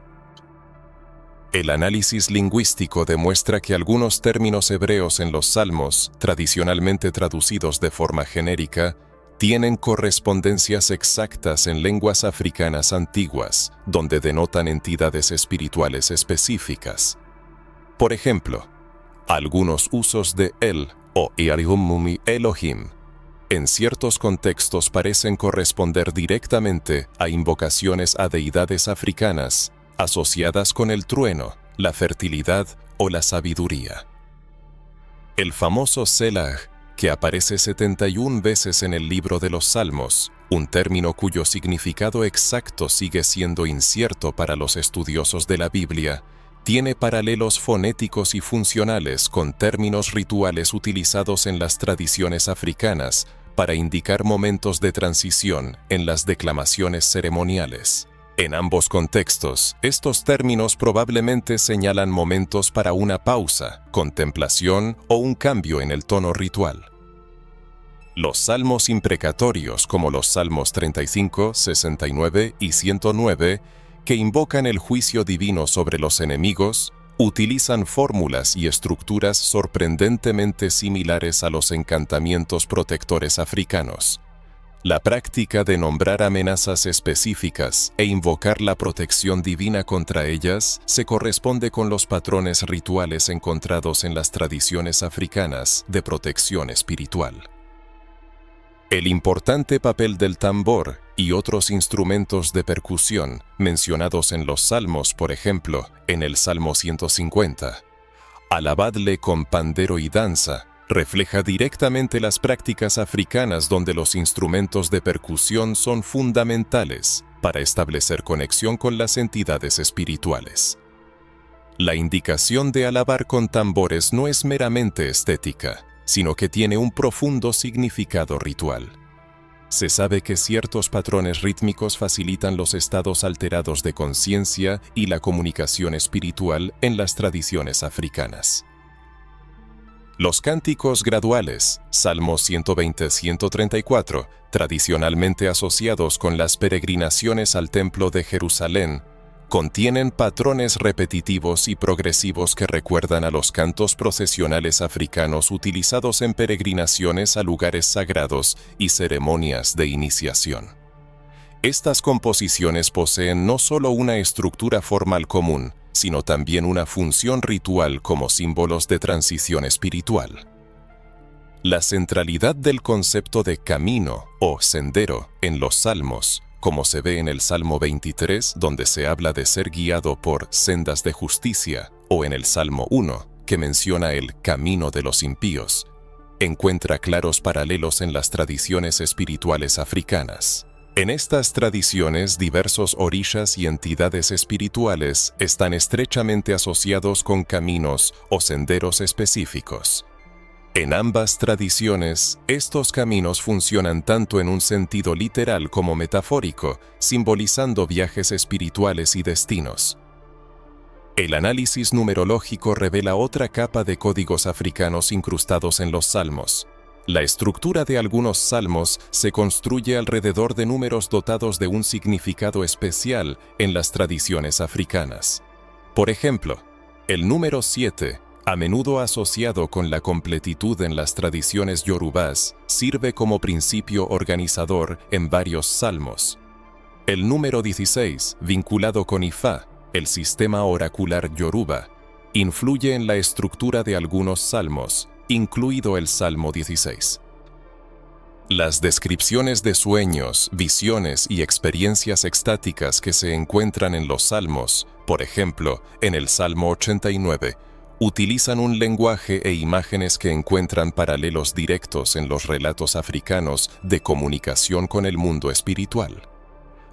El análisis lingüístico demuestra que algunos términos hebreos en los salmos, tradicionalmente traducidos de forma genérica, tienen correspondencias exactas en lenguas africanas antiguas, donde denotan entidades espirituales específicas. Por ejemplo, algunos usos de El o Elohim en ciertos contextos parecen corresponder directamente a invocaciones a deidades africanas asociadas con el trueno, la fertilidad o la sabiduría. El famoso Selah, que aparece 71 veces en el libro de los Salmos, un término cuyo significado exacto sigue siendo incierto para los estudiosos de la Biblia, tiene paralelos fonéticos y funcionales con términos rituales utilizados en las tradiciones africanas para indicar momentos de transición en las declamaciones ceremoniales. En ambos contextos, estos términos probablemente señalan momentos para una pausa, contemplación o un cambio en el tono ritual. Los salmos imprecatorios, como los Salmos 35, 69 y 109, que invocan el juicio divino sobre los enemigos, utilizan fórmulas y estructuras sorprendentemente similares a los encantamientos protectores africanos. La práctica de nombrar amenazas específicas e invocar la protección divina contra ellas se corresponde con los patrones rituales encontrados en las tradiciones africanas de protección espiritual. El importante papel del tambor y otros instrumentos de percusión mencionados en los salmos, por ejemplo, en el Salmo 150, alabadle con pandero y danza, refleja directamente las prácticas africanas donde los instrumentos de percusión son fundamentales para establecer conexión con las entidades espirituales. La indicación de alabar con tambores no es meramente estética, sino que tiene un profundo significado ritual. Se sabe que ciertos patrones rítmicos facilitan los estados alterados de conciencia y la comunicación espiritual en las tradiciones africanas. Los cánticos graduales, Salmos 120-134, tradicionalmente asociados con las peregrinaciones al Templo de Jerusalén, contienen patrones repetitivos y progresivos que recuerdan a los cantos procesionales africanos utilizados en peregrinaciones a lugares sagrados y ceremonias de iniciación. Estas composiciones poseen no solo una estructura formal común, sino también una función ritual como símbolos de transición espiritual. La centralidad del concepto de camino o sendero en los salmos, como se ve en el Salmo 23, donde se habla de ser guiado por sendas de justicia, o en el Salmo 1, que menciona el camino de los impíos, encuentra claros paralelos en las tradiciones espirituales africanas. En estas tradiciones, diversos orishas y entidades espirituales están estrechamente asociados con caminos o senderos específicos. En ambas tradiciones, estos caminos funcionan tanto en un sentido literal como metafórico, simbolizando viajes espirituales y destinos. El análisis numerológico revela otra capa de códigos africanos incrustados en los salmos. La estructura de algunos salmos se construye alrededor de números dotados de un significado especial en las tradiciones africanas. Por ejemplo, el número 7, a menudo asociado con la completitud en las tradiciones yorubás, sirve como principio organizador en varios salmos. El número 16, vinculado con Ifá, el sistema oracular yoruba, influye en la estructura de algunos salmos, incluido el Salmo 16. Las descripciones de sueños, visiones y experiencias extáticas que se encuentran en los salmos, por ejemplo, en el Salmo 89, utilizan un lenguaje e imágenes que encuentran paralelos directos en los relatos africanos de comunicación con el mundo espiritual.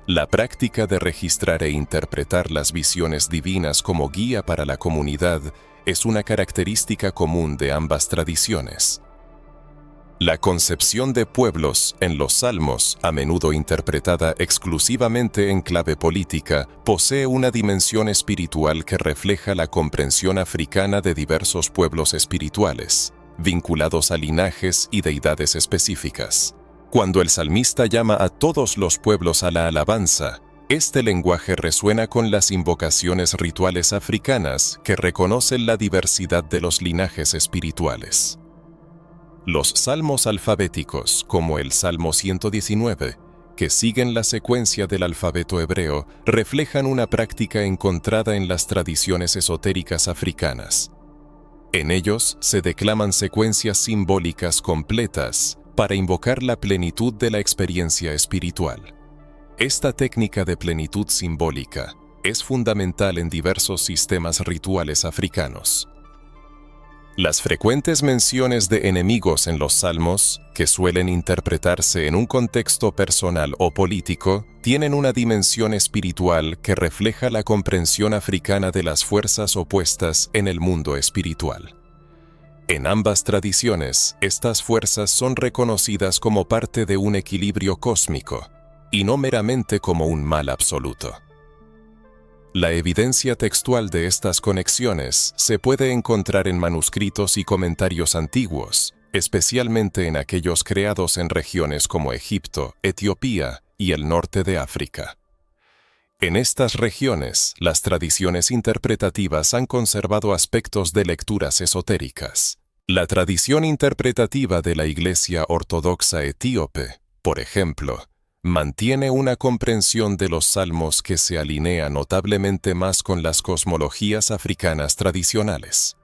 La práctica de registrar e interpretar las visiones divinas como guía para la comunidad es una característica común de ambas tradiciones. La concepción de pueblos en los salmos, a menudo interpretada exclusivamente en clave política, posee una dimensión espiritual que refleja la comprensión africana de diversos pueblos espirituales, vinculados a linajes y deidades específicas. Cuando el salmista llama a todos los pueblos a la alabanza, este lenguaje resuena con las invocaciones rituales africanas que reconocen la diversidad de los linajes espirituales. Los salmos alfabéticos, como el Salmo 119, que siguen la secuencia del alfabeto hebreo, reflejan una práctica encontrada en las tradiciones esotéricas africanas. En ellos se declaman secuencias simbólicas completas para invocar la plenitud de la experiencia espiritual. Esta técnica de plenitud simbólica es fundamental en diversos sistemas rituales africanos. Las frecuentes menciones de enemigos en los salmos, que suelen interpretarse en un contexto personal o político, tienen una dimensión espiritual que refleja la comprensión africana de las fuerzas opuestas en el mundo espiritual. En ambas tradiciones, estas fuerzas son reconocidas como parte de un equilibrio cósmico, y no meramente como un mal absoluto. La evidencia textual de estas conexiones se puede encontrar en manuscritos y comentarios antiguos, especialmente en aquellos creados en regiones como Egipto, Etiopía y el norte de África. En estas regiones, las tradiciones interpretativas han conservado aspectos de lecturas esotéricas. La tradición interpretativa de la Iglesia Ortodoxa Etíope, por ejemplo, mantiene una comprensión de los salmos que se alinea notablemente más con las cosmologías africanas tradicionales.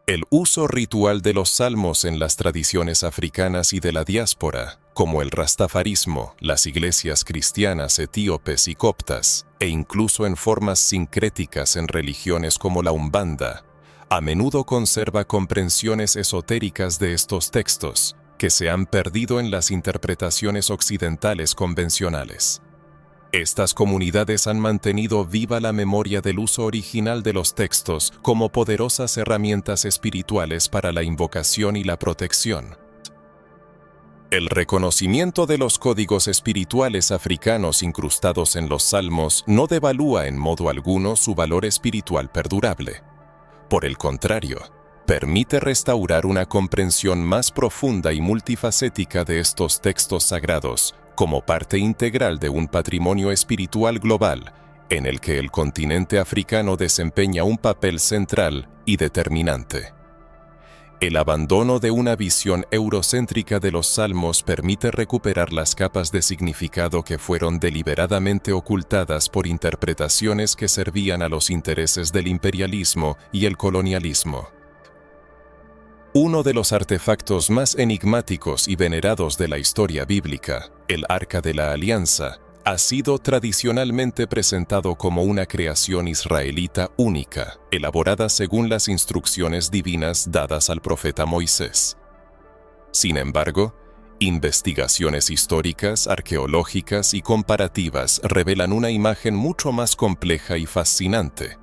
El uso ritual de los salmos en las tradiciones africanas y de la diáspora, como el rastafarismo, las iglesias cristianas etíopes y coptas, e incluso en formas sincréticas en religiones como la Umbanda, a menudo conserva comprensiones esotéricas de estos textos, que se han perdido en las interpretaciones occidentales convencionales. Estas comunidades han mantenido viva la memoria del uso original de los textos como poderosas herramientas espirituales para la invocación y la protección. El reconocimiento de los códigos espirituales africanos incrustados en los salmos no devalúa en modo alguno su valor espiritual perdurable. Por el contrario, permite restaurar una comprensión más profunda y multifacética de estos textos sagrados como parte integral de un patrimonio espiritual global en el que el continente africano desempeña un papel central y determinante. El abandono de una visión eurocéntrica de los salmos permite recuperar las capas de significado que fueron deliberadamente ocultadas por interpretaciones que servían a los intereses del imperialismo y el colonialismo. Uno de los artefactos más enigmáticos y venerados de la historia bíblica, el Arca de la Alianza, ha sido tradicionalmente presentado como una creación israelita única, elaborada según las instrucciones divinas dadas al profeta Moisés. Sin embargo, investigaciones históricas, arqueológicas y comparativas revelan una imagen mucho más compleja y fascinante.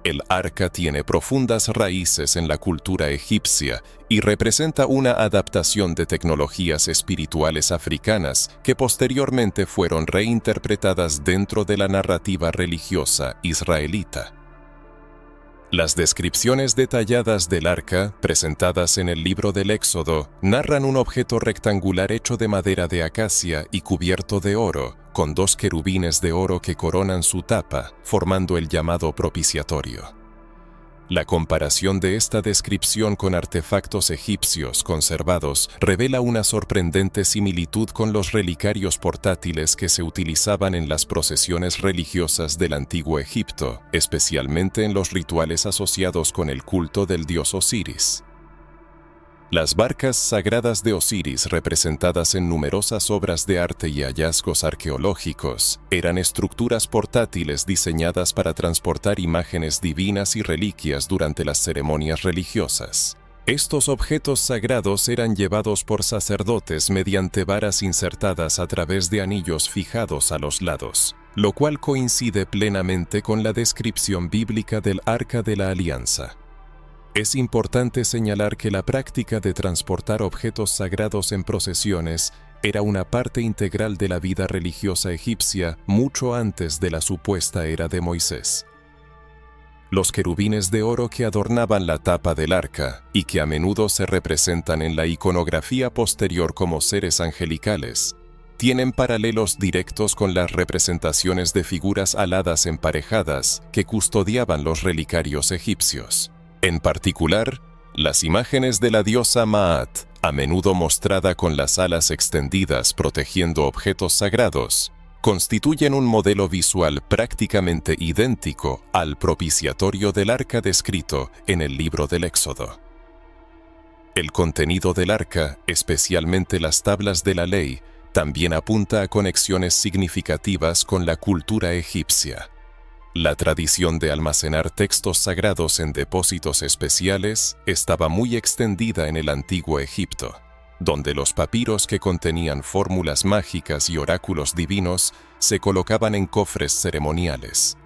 El arca tiene profundas raíces en la cultura egipcia y representa una adaptación de tecnologías espirituales africanas que posteriormente fueron reinterpretadas dentro de la narrativa religiosa israelita. Las descripciones detalladas del arca, presentadas en el libro del Éxodo, narran un objeto rectangular hecho de madera de acacia y cubierto de oro, con 2 querubines de oro que coronan su tapa, formando el llamado propiciatorio. La comparación de esta descripción con artefactos egipcios conservados revela una sorprendente similitud con los relicarios portátiles que se utilizaban en las procesiones religiosas del antiguo Egipto, especialmente en los rituales asociados con el culto del dios Osiris. Las barcas sagradas de Osiris, representadas en numerosas obras de arte y hallazgos arqueológicos, eran estructuras portátiles diseñadas para transportar imágenes divinas y reliquias durante las ceremonias religiosas. Estos objetos sagrados eran llevados por sacerdotes mediante varas insertadas a través de anillos fijados a los lados, lo cual coincide plenamente con la descripción bíblica del Arca de la Alianza. Es importante señalar que la práctica de transportar objetos sagrados en procesiones era una parte integral de la vida religiosa egipcia mucho antes de la supuesta era de Moisés. Los querubines de oro que adornaban la tapa del arca, y que a menudo se representan en la iconografía posterior como seres angelicales, tienen paralelos directos con las representaciones de figuras aladas emparejadas que custodiaban los relicarios egipcios. En particular, las imágenes de la diosa Maat, a menudo mostrada con las alas extendidas protegiendo objetos sagrados, constituyen un modelo visual prácticamente idéntico al propiciatorio del arca descrito en el libro del Éxodo. El contenido del arca, especialmente las tablas de la ley, también apunta a conexiones significativas con la cultura egipcia. La tradición de almacenar textos sagrados en depósitos especiales estaba muy extendida en el antiguo Egipto, donde los papiros que contenían fórmulas mágicas y oráculos divinos se colocaban en cofres ceremoniales.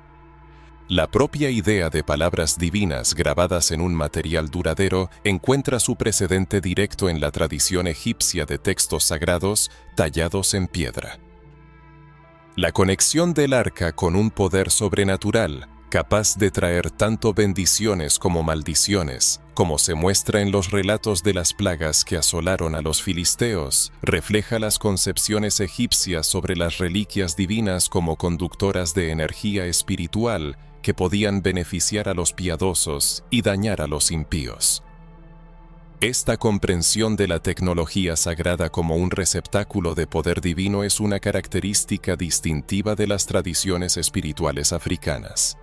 La propia idea de palabras divinas grabadas en un material duradero encuentra su precedente directo en la tradición egipcia de textos sagrados tallados en piedra. La conexión del arca con un poder sobrenatural, capaz de traer tanto bendiciones como maldiciones, como se muestra en los relatos de las plagas que asolaron a los filisteos, refleja las concepciones egipcias sobre las reliquias divinas como conductoras de energía espiritual que podían beneficiar a los piadosos y dañar a los impíos. Esta comprensión de la tecnología sagrada como un receptáculo de poder divino es una característica distintiva de las tradiciones espirituales africanas.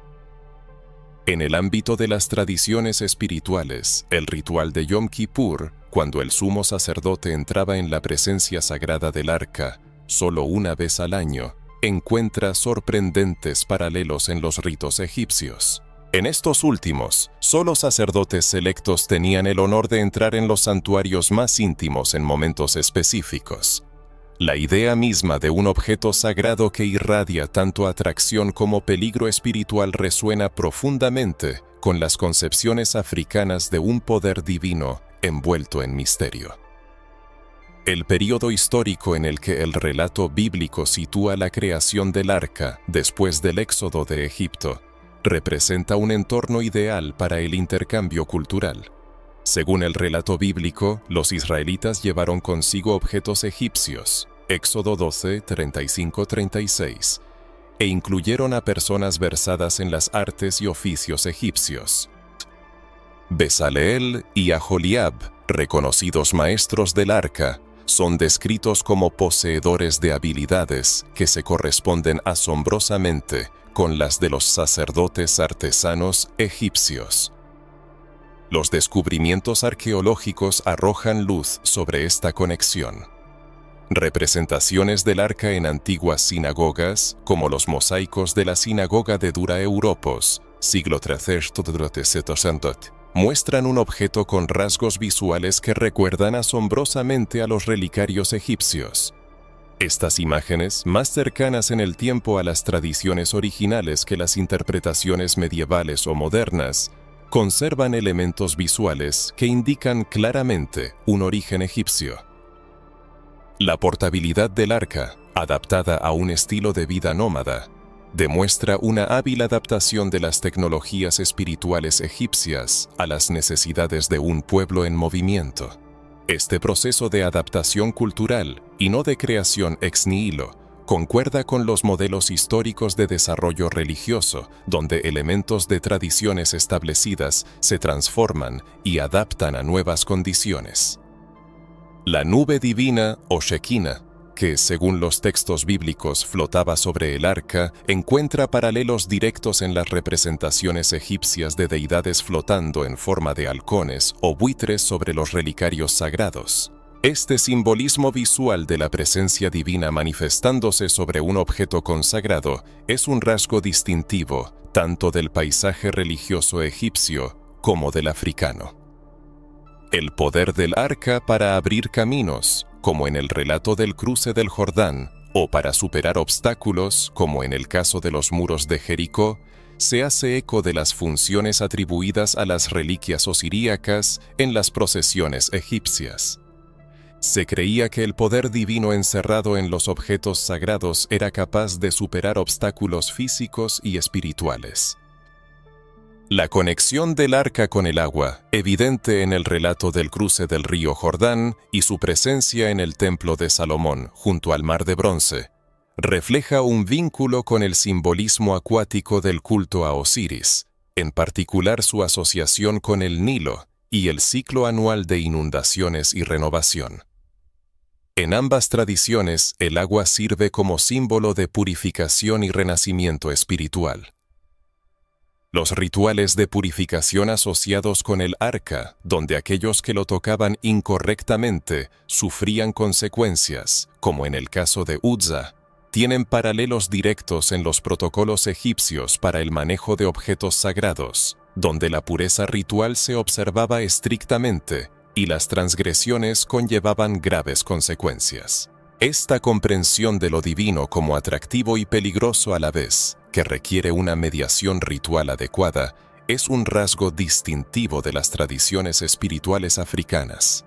En el ámbito de las tradiciones espirituales, el ritual de Yom Kippur, cuando el sumo sacerdote entraba en la presencia sagrada del arca, solo una vez al año, encuentra sorprendentes paralelos en los ritos egipcios. En estos últimos, solo sacerdotes selectos tenían el honor de entrar en los santuarios más íntimos en momentos específicos. La idea misma de un objeto sagrado que irradia tanto atracción como peligro espiritual resuena profundamente con las concepciones africanas de un poder divino envuelto en misterio. El período histórico en el que el relato bíblico sitúa la creación del arca después del éxodo de Egipto representa un entorno ideal para el intercambio cultural. Según el relato bíblico, los israelitas llevaron consigo objetos egipcios, Éxodo 12, 35-36, e incluyeron a personas versadas en las artes y oficios egipcios. Bezaleel y Aholiab, reconocidos maestros del arca, son descritos como poseedores de habilidades que se corresponden asombrosamente con las de los sacerdotes artesanos egipcios. Los descubrimientos arqueológicos arrojan luz sobre esta conexión. Representaciones del arca en antiguas sinagogas, como los mosaicos de la sinagoga de Dura Europos, siglo III, muestran un objeto con rasgos visuales que recuerdan asombrosamente a los relicarios egipcios. Estas imágenes, más cercanas en el tiempo a las tradiciones originales que las interpretaciones medievales o modernas, conservan elementos visuales que indican claramente un origen egipcio. La portabilidad del arca, adaptada a un estilo de vida nómada, demuestra una hábil adaptación de las tecnologías espirituales egipcias a las necesidades de un pueblo en movimiento. Este proceso de adaptación cultural, y no de creación ex nihilo, concuerda con los modelos históricos de desarrollo religioso, donde elementos de tradiciones establecidas se transforman y adaptan a nuevas condiciones. La nube divina o Shekinah, que según los textos bíblicos flotaba sobre el arca, encuentra paralelos directos en las representaciones egipcias de deidades flotando en forma de halcones o buitres sobre los relicarios sagrados. Este simbolismo visual de la presencia divina manifestándose sobre un objeto consagrado es un rasgo distintivo tanto del paisaje religioso egipcio como del africano. El poder del arca para abrir caminos, como en el relato del cruce del Jordán, o para superar obstáculos, como en el caso de los muros de Jericó, se hace eco de las funciones atribuidas a las reliquias osiríacas en las procesiones egipcias. Se creía que el poder divino encerrado en los objetos sagrados era capaz de superar obstáculos físicos y espirituales. La conexión del arca con el agua, evidente en el relato del cruce del río Jordán y su presencia en el templo de Salomón junto al mar de bronce, refleja un vínculo con el simbolismo acuático del culto a Osiris, en particular su asociación con el Nilo y el ciclo anual de inundaciones y renovación. En ambas tradiciones, el agua sirve como símbolo de purificación y renacimiento espiritual. Los rituales de purificación asociados con el arca, donde aquellos que lo tocaban incorrectamente sufrían consecuencias, como en el caso de Uzza, tienen paralelos directos en los protocolos egipcios para el manejo de objetos sagrados, donde la pureza ritual se observaba estrictamente y las transgresiones conllevaban graves consecuencias. Esta comprensión de lo divino como atractivo y peligroso a la vez, que requiere una mediación ritual adecuada, es un rasgo distintivo de las tradiciones espirituales africanas.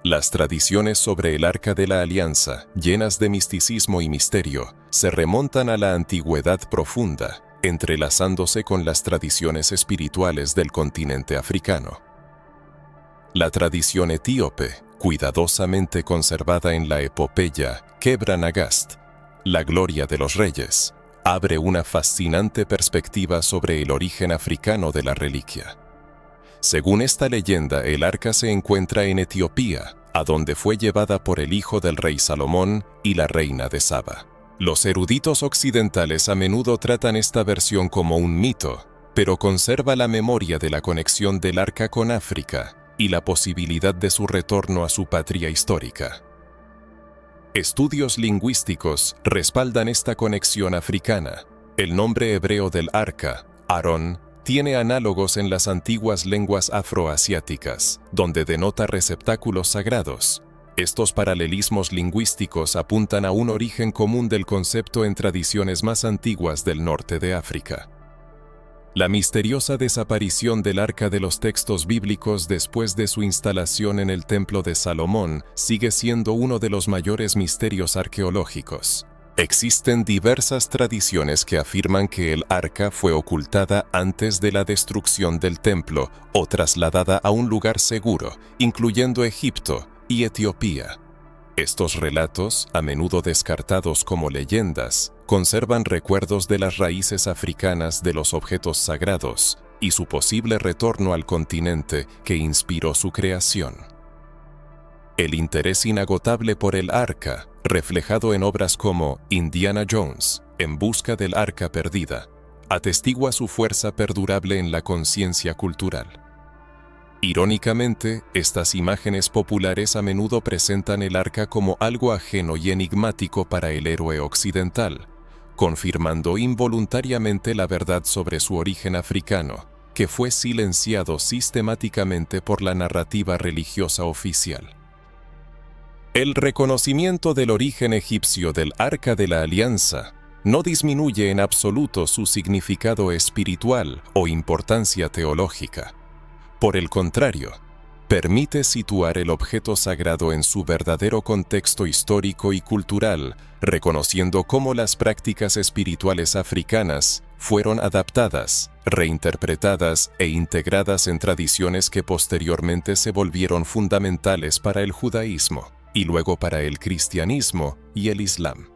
Las tradiciones sobre el Arca de la Alianza, llenas de misticismo y misterio, se remontan a la antigüedad profunda, entrelazándose con las tradiciones espirituales del continente africano. La tradición etíope, cuidadosamente conservada en la epopeya Kebra Nagast, la gloria de los reyes, abre una fascinante perspectiva sobre el origen africano de la reliquia. Según esta leyenda, el arca se encuentra en Etiopía, a donde fue llevada por el hijo del rey Salomón y la reina de Saba. Los eruditos occidentales a menudo tratan esta versión como un mito, pero conserva la memoria de la conexión del arca con África y la posibilidad de su retorno a su patria histórica. Estudios lingüísticos respaldan esta conexión africana. El nombre hebreo del arca, Aarón, tiene análogos en las antiguas lenguas afroasiáticas, donde denota receptáculos sagrados. Estos paralelismos lingüísticos apuntan a un origen común del concepto en tradiciones más antiguas del norte de África. La misteriosa desaparición del arca de los textos bíblicos después de su instalación en el Templo de Salomón sigue siendo uno de los mayores misterios arqueológicos. Existen diversas tradiciones que afirman que el arca fue ocultada antes de la destrucción del templo o trasladada a un lugar seguro, incluyendo Egipto y Etiopía. Estos relatos, a menudo descartados como leyendas, conservan recuerdos de las raíces africanas de los objetos sagrados, y su posible retorno al continente que inspiró su creación. El interés inagotable por el arca, reflejado en obras como Indiana Jones, En busca del arca perdida, atestigua su fuerza perdurable en la conciencia cultural. Irónicamente, estas imágenes populares a menudo presentan el arca como algo ajeno y enigmático para el héroe occidental, confirmando involuntariamente la verdad sobre su origen africano, que fue silenciado sistemáticamente por la narrativa religiosa oficial. El reconocimiento del origen egipcio del Arca de la Alianza no disminuye en absoluto su significado espiritual o importancia teológica. Por el contrario, permite situar el objeto sagrado en su verdadero contexto histórico y cultural, reconociendo cómo las prácticas espirituales africanas fueron adaptadas, reinterpretadas e integradas en tradiciones que posteriormente se volvieron fundamentales para el judaísmo y luego para el cristianismo y el islam.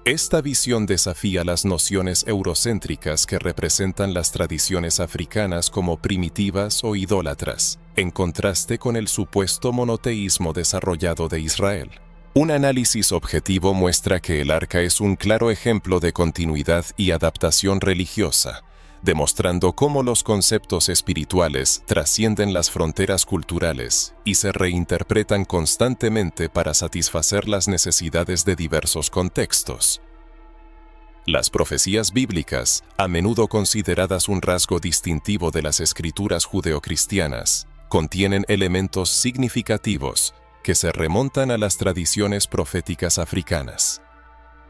Esta visión desafía las nociones eurocéntricas que representan las tradiciones africanas como primitivas o idólatras, en contraste con el supuesto monoteísmo desarrollado de Israel. Un análisis objetivo muestra que el arca es un claro ejemplo de continuidad y adaptación religiosa, demostrando cómo los conceptos espirituales trascienden las fronteras culturales y se reinterpretan constantemente para satisfacer las necesidades de diversos contextos. Las profecías bíblicas, a menudo consideradas un rasgo distintivo de las escrituras judeocristianas, contienen elementos significativos que se remontan a las tradiciones proféticas africanas.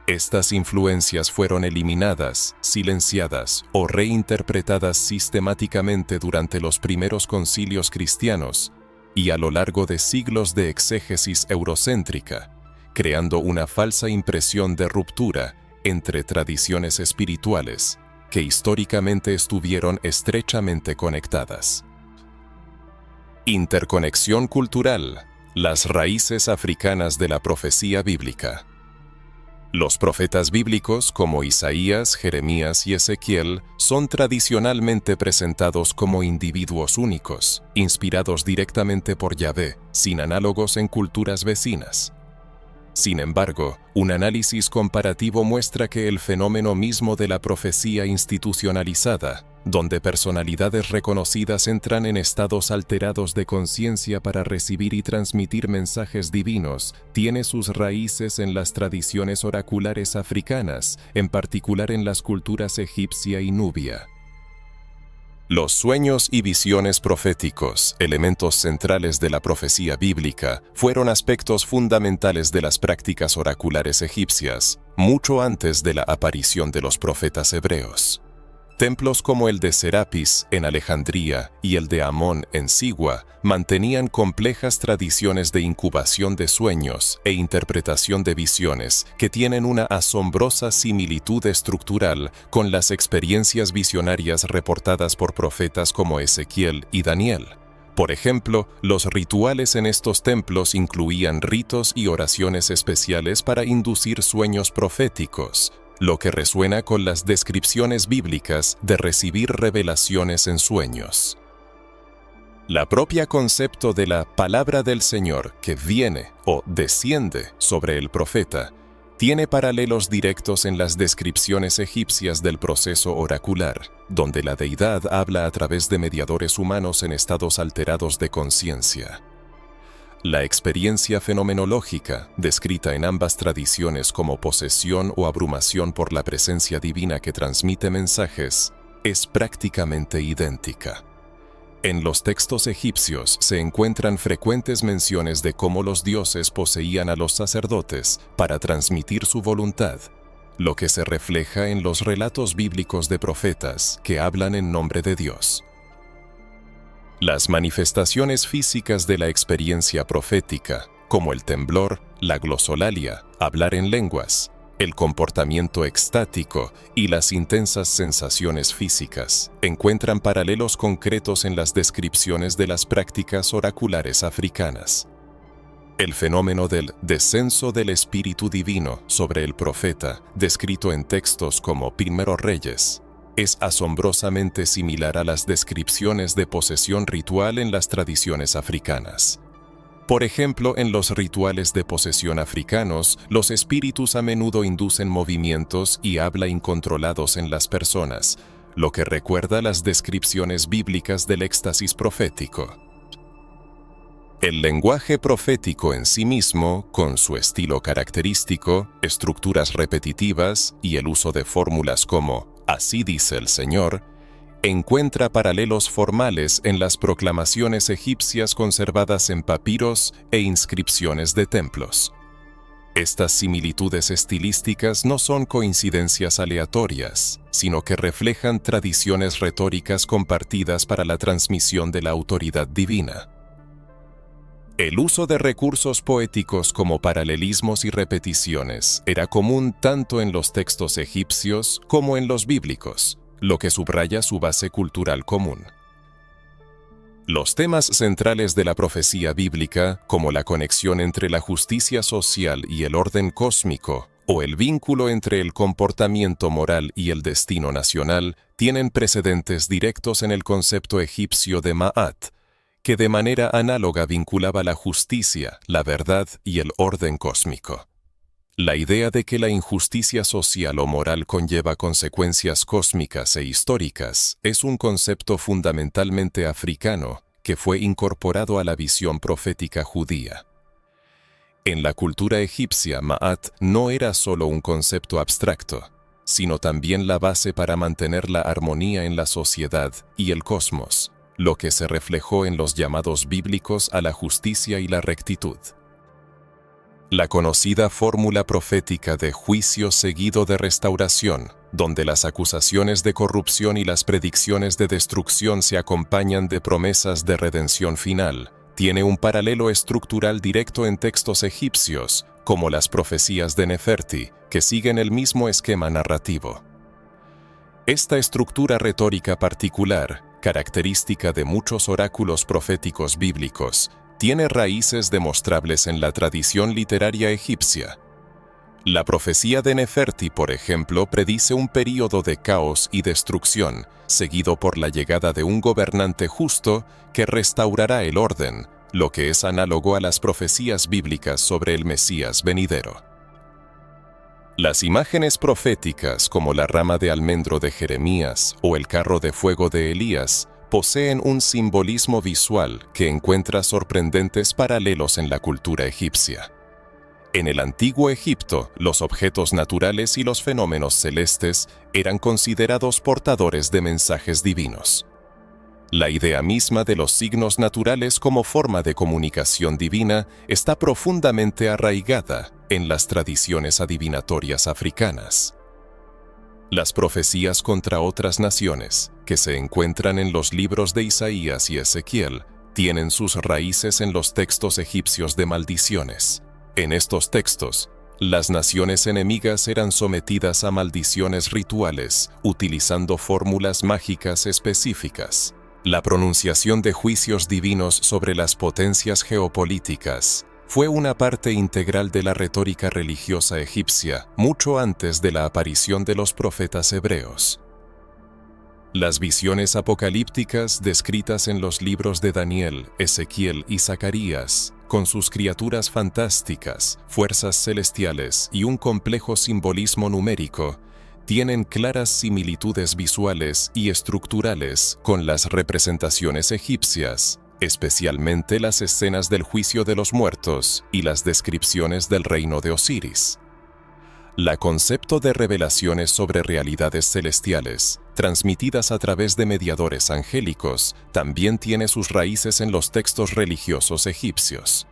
Estas influencias fueron eliminadas, silenciadas o reinterpretadas sistemáticamente durante los primeros concilios cristianos y a lo largo de siglos de exégesis eurocéntrica, creando una falsa impresión de ruptura entre tradiciones espirituales que históricamente estuvieron estrechamente conectadas. Interconexión cultural, las raíces africanas de la profecía bíblica. Los profetas bíblicos como Isaías, Jeremías y Ezequiel son tradicionalmente presentados como individuos únicos, inspirados directamente por Yahvé, sin análogos en culturas vecinas. Sin embargo, un análisis comparativo muestra que el fenómeno mismo de la profecía institucionalizada, donde personalidades reconocidas entran en estados alterados de conciencia para recibir y transmitir mensajes divinos, tiene sus raíces en las tradiciones oraculares africanas, en particular en las culturas egipcia y nubia. Los sueños y visiones proféticos, elementos centrales de la profecía bíblica, fueron aspectos fundamentales de las prácticas oraculares egipcias, mucho antes de la aparición de los profetas hebreos. Templos como el de Serapis en Alejandría y el de Amón en Sigua mantenían complejas tradiciones de incubación de sueños e interpretación de visiones que tienen una asombrosa similitud estructural con las experiencias visionarias reportadas por profetas como Ezequiel y Daniel. Por ejemplo, los rituales en estos templos incluían ritos y oraciones especiales para inducir sueños proféticos, lo que resuena con las descripciones bíblicas de recibir revelaciones en sueños. La propia concepto de la palabra del Señor que viene o desciende sobre el profeta tiene paralelos directos en las descripciones egipcias del proceso oracular, donde la deidad habla a través de mediadores humanos en estados alterados de conciencia. La experiencia fenomenológica, descrita en ambas tradiciones como posesión o abrumación por la presencia divina que transmite mensajes, es prácticamente idéntica. En los textos egipcios se encuentran frecuentes menciones de cómo los dioses poseían a los sacerdotes para transmitir su voluntad, lo que se refleja en los relatos bíblicos de profetas que hablan en nombre de Dios. Las manifestaciones físicas de la experiencia profética, como el temblor, la glosolalia, hablar en lenguas, el comportamiento extático y las intensas sensaciones físicas, encuentran paralelos concretos en las descripciones de las prácticas oraculares africanas. El fenómeno del descenso del Espíritu Divino sobre el profeta, descrito en textos como Primeros Reyes, es asombrosamente similar a las descripciones de posesión ritual en las tradiciones africanas. Por ejemplo, en los rituales de posesión africanos, los espíritus a menudo inducen movimientos y habla incontrolados en las personas, lo que recuerda las descripciones bíblicas del éxtasis profético. El lenguaje profético en sí mismo, con su estilo característico, estructuras repetitivas y el uso de fórmulas como «Así dice el Señor», encuentra paralelos formales en las proclamaciones egipcias conservadas en papiros e inscripciones de templos. Estas similitudes estilísticas no son coincidencias aleatorias, sino que reflejan tradiciones retóricas compartidas para la transmisión de la autoridad divina. El uso de recursos poéticos como paralelismos y repeticiones era común tanto en los textos egipcios como en los bíblicos, lo que subraya su base cultural común. Los temas centrales de la profecía bíblica, como la conexión entre la justicia social y el orden cósmico, o el vínculo entre el comportamiento moral y el destino nacional, tienen precedentes directos en el concepto egipcio de Ma'at, que de manera análoga vinculaba la justicia, la verdad y el orden cósmico. La idea de que la injusticia social o moral conlleva consecuencias cósmicas e históricas es un concepto fundamentalmente africano que fue incorporado a la visión profética judía. En la cultura egipcia, Ma'at no era solo un concepto abstracto, sino también la base para mantener la armonía en la sociedad y el cosmos, lo que se reflejó en los llamados bíblicos a la justicia y la rectitud. La conocida fórmula profética de juicio seguido de restauración, donde las acusaciones de corrupción y las predicciones de destrucción se acompañan de promesas de redención final, tiene un paralelo estructural directo en textos egipcios, como las profecías de Neferti, que siguen el mismo esquema narrativo. Esta estructura retórica particular, característica de muchos oráculos proféticos bíblicos, tiene raíces demostrables en la tradición literaria egipcia. La profecía de Neferti, por ejemplo, predice un período de caos y destrucción, seguido por la llegada de un gobernante justo que restaurará el orden, lo que es análogo a las profecías bíblicas sobre el Mesías venidero. Las imágenes proféticas, como la rama de almendro de Jeremías o el carro de fuego de Elías, poseen un simbolismo visual que encuentra sorprendentes paralelos en la cultura egipcia. En el antiguo Egipto, los objetos naturales y los fenómenos celestes eran considerados portadores de mensajes divinos. La idea misma de los signos naturales como forma de comunicación divina está profundamente arraigada en las tradiciones adivinatorias africanas. Las profecías contra otras naciones, que se encuentran en los libros de Isaías y Ezequiel, tienen sus raíces en los textos egipcios de maldiciones. En estos textos, las naciones enemigas eran sometidas a maldiciones rituales, utilizando fórmulas mágicas específicas. La pronunciación de juicios divinos sobre las potencias geopolíticas fue una parte integral de la retórica religiosa egipcia mucho antes de la aparición de los profetas hebreos. Las visiones apocalípticas descritas en los libros de Daniel, Ezequiel y Zacarías, con sus criaturas fantásticas, fuerzas celestiales y un complejo simbolismo numérico, tienen claras similitudes visuales y estructurales con las representaciones egipcias, especialmente las escenas del juicio de los muertos y las descripciones del reino de Osiris. El concepto de revelaciones sobre realidades celestiales, transmitidas a través de mediadores angélicos, también tiene sus raíces en los textos religiosos egipcios.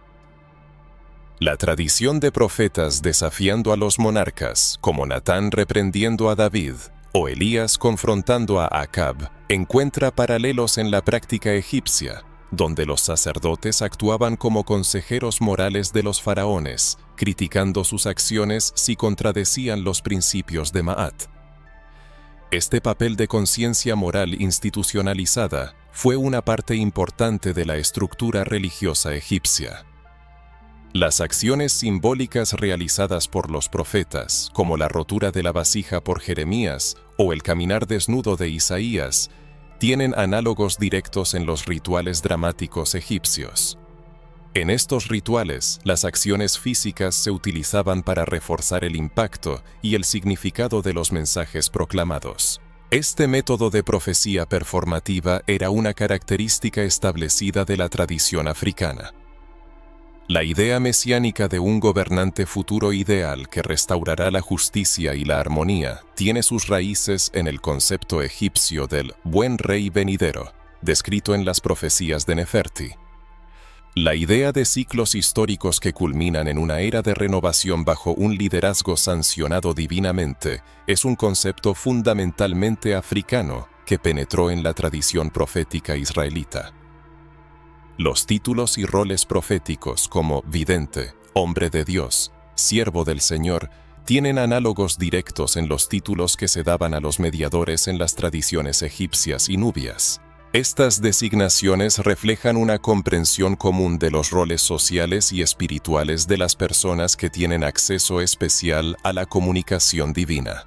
La tradición de profetas desafiando a los monarcas, como Natán reprendiendo a David, o Elías confrontando a Acab, encuentra paralelos en la práctica egipcia, donde los sacerdotes actuaban como consejeros morales de los faraones, criticando sus acciones si contradecían los principios de Ma'at. Este papel de conciencia moral institucionalizada fue una parte importante de la estructura religiosa egipcia. Las acciones simbólicas realizadas por los profetas, como la rotura de la vasija por Jeremías o el caminar desnudo de Isaías, tienen análogos directos en los rituales dramáticos egipcios. En estos rituales, las acciones físicas se utilizaban para reforzar el impacto y el significado de los mensajes proclamados. Este método de profecía performativa era una característica establecida de la tradición africana. La idea mesiánica de un gobernante futuro ideal que restaurará la justicia y la armonía tiene sus raíces en el concepto egipcio del buen rey venidero, descrito en las profecías de Neferti. La idea de ciclos históricos que culminan en una era de renovación bajo un liderazgo sancionado divinamente es un concepto fundamentalmente africano que penetró en la tradición profética israelita. Los títulos y roles proféticos como vidente, hombre de Dios, siervo del Señor, tienen análogos directos en los títulos que se daban a los mediadores en las tradiciones egipcias y nubias. Estas designaciones reflejan una comprensión común de los roles sociales y espirituales de las personas que tienen acceso especial a la comunicación divina.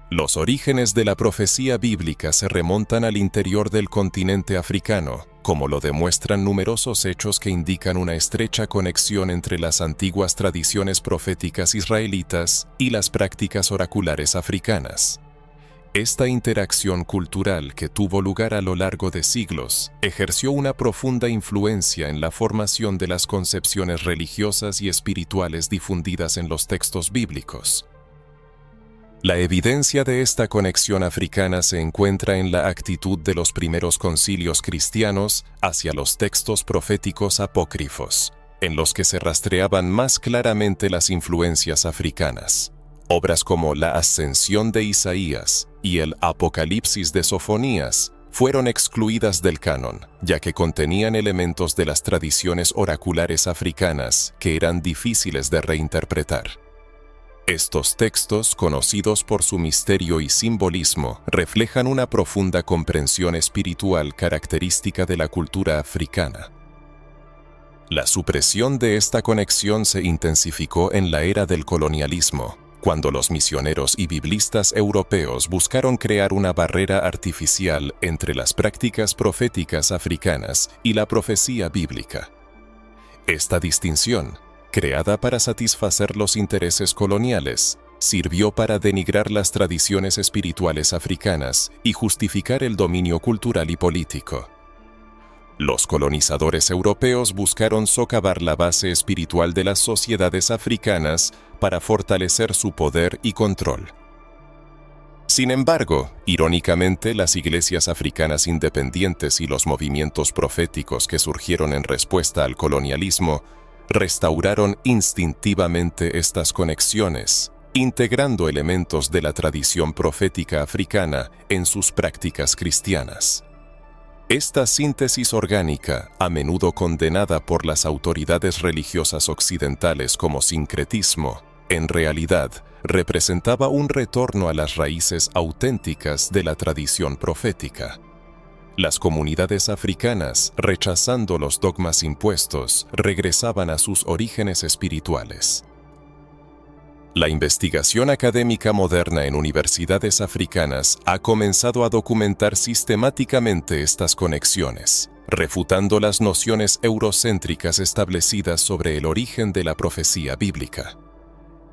Los orígenes de la profecía bíblica se remontan al interior del continente africano, como lo demuestran numerosos hechos que indican una estrecha conexión entre las antiguas tradiciones proféticas israelitas y las prácticas oraculares africanas. Esta interacción cultural que tuvo lugar a lo largo de siglos ejerció una profunda influencia en la formación de las concepciones religiosas y espirituales difundidas en los textos bíblicos. La evidencia de esta conexión africana se encuentra en la actitud de los primeros concilios cristianos hacia los textos proféticos apócrifos, en los que se rastreaban más claramente las influencias africanas. Obras como la Ascensión de Isaías y el Apocalipsis de Sofonías fueron excluidas del canon, ya que contenían elementos de las tradiciones oraculares africanas que eran difíciles de reinterpretar. Estos textos, conocidos por su misterio y simbolismo, reflejan una profunda comprensión espiritual característica de la cultura africana. La supresión de esta conexión se intensificó en la era del colonialismo, cuando los misioneros y biblistas europeos buscaron crear una barrera artificial entre las prácticas proféticas africanas y la profecía bíblica. Esta distinción, creada para satisfacer los intereses coloniales, sirvió para denigrar las tradiciones espirituales africanas y justificar el dominio cultural y político. Los colonizadores europeos buscaron socavar la base espiritual de las sociedades africanas para fortalecer su poder y control. Sin embargo, irónicamente, las iglesias africanas independientes y los movimientos proféticos que surgieron en respuesta al colonialismo restauraron instintivamente estas conexiones, integrando elementos de la tradición profética africana en sus prácticas cristianas. Esta síntesis orgánica, a menudo condenada por las autoridades religiosas occidentales como sincretismo, en realidad representaba un retorno a las raíces auténticas de la tradición profética. Las comunidades africanas, rechazando los dogmas impuestos, regresaban a sus orígenes espirituales. La investigación académica moderna en universidades africanas ha comenzado a documentar sistemáticamente estas conexiones, refutando las nociones eurocéntricas establecidas sobre el origen de la profecía bíblica.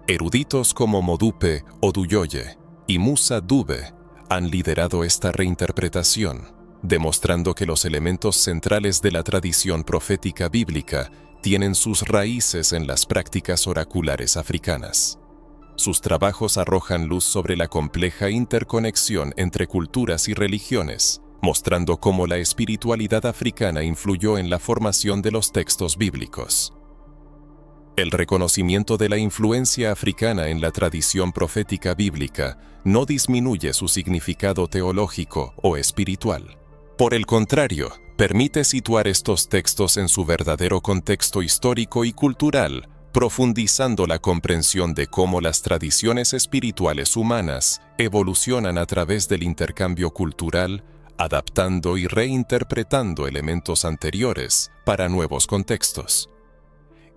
Eruditos como Modupe Oduyoye y Musa Dube han liderado esta reinterpretación, demostrando que los elementos centrales de la tradición profética bíblica tienen sus raíces en las prácticas oraculares africanas. Sus trabajos arrojan luz sobre la compleja interconexión entre culturas y religiones, mostrando cómo la espiritualidad africana influyó en la formación de los textos bíblicos. El reconocimiento de la influencia africana en la tradición profética bíblica no disminuye su significado teológico o espiritual. Por el contrario, permite situar estos textos en su verdadero contexto histórico y cultural, profundizando la comprensión de cómo las tradiciones espirituales humanas evolucionan a través del intercambio cultural, adaptando y reinterpretando elementos anteriores para nuevos contextos.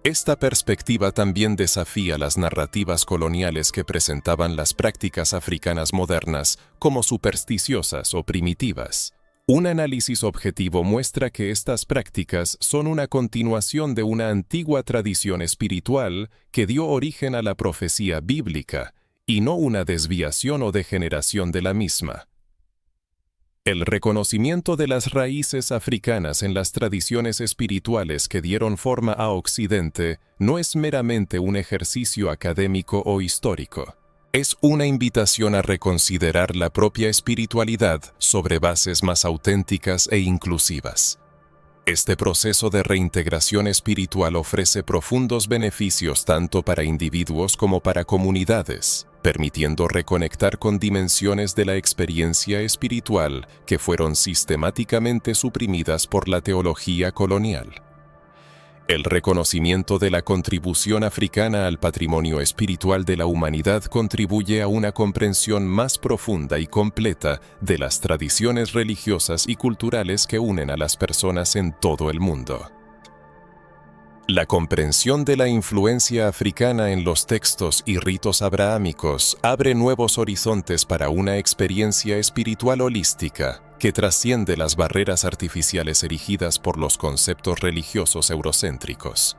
Esta perspectiva también desafía las narrativas coloniales que presentaban las prácticas africanas modernas como supersticiosas o primitivas. Un análisis objetivo muestra que estas prácticas son una continuación de una antigua tradición espiritual que dio origen a la profecía bíblica, y no una desviación o degeneración de la misma. El reconocimiento de las raíces africanas en las tradiciones espirituales que dieron forma a Occidente no es meramente un ejercicio académico o histórico. Es una invitación a reconsiderar la propia espiritualidad sobre bases más auténticas e inclusivas. Este proceso de reintegración espiritual ofrece profundos beneficios tanto para individuos como para comunidades, permitiendo reconectar con dimensiones de la experiencia espiritual que fueron sistemáticamente suprimidas por la teología colonial. El reconocimiento de la contribución africana al patrimonio espiritual de la humanidad contribuye a una comprensión más profunda y completa de las tradiciones religiosas y culturales que unen a las personas en todo el mundo. La comprensión de la influencia africana en los textos y ritos abrahámicos abre nuevos horizontes para una experiencia espiritual holística que trasciende las barreras artificiales erigidas por los conceptos religiosos eurocéntricos.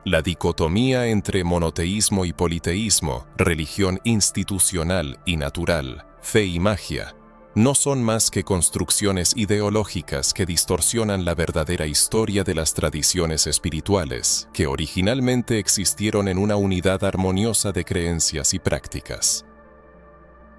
La dicotomía entre monoteísmo y politeísmo, religión institucional y natural, fe y magia, no son más que construcciones ideológicas que distorsionan la verdadera historia de las tradiciones espirituales, que originalmente existieron en una unidad armoniosa de creencias y prácticas.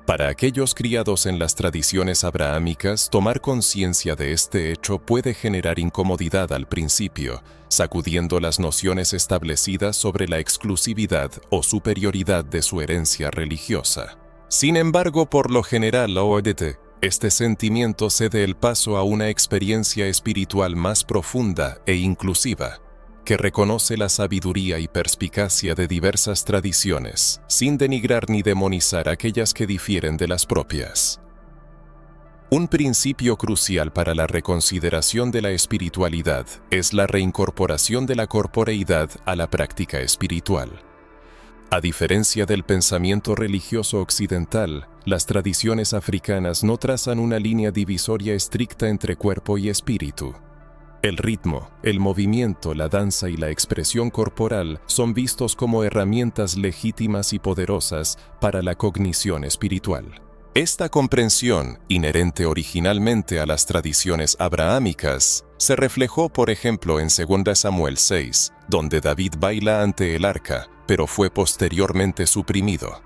Para aquellos criados en las tradiciones abrahámicas, tomar conciencia de este hecho puede generar incomodidad al principio, sacudiendo las nociones establecidas sobre la exclusividad o superioridad de su herencia religiosa. Sin embargo, por lo general, este sentimiento cede el paso a una experiencia espiritual más profunda e inclusiva, que reconoce la sabiduría y perspicacia de diversas tradiciones, sin denigrar ni demonizar aquellas que difieren de las propias. Un principio crucial para la reconsideración de la espiritualidad es la reincorporación de la corporeidad a la práctica espiritual. A diferencia del pensamiento religioso occidental, las tradiciones africanas no trazan una línea divisoria estricta entre cuerpo y espíritu. El ritmo, el movimiento, la danza y la expresión corporal son vistos como herramientas legítimas y poderosas para la cognición espiritual. Esta comprensión, inherente originalmente a las tradiciones abrahámicas, se reflejó, por ejemplo, en 2 Samuel 6, donde David baila ante el arca, pero fue posteriormente suprimido.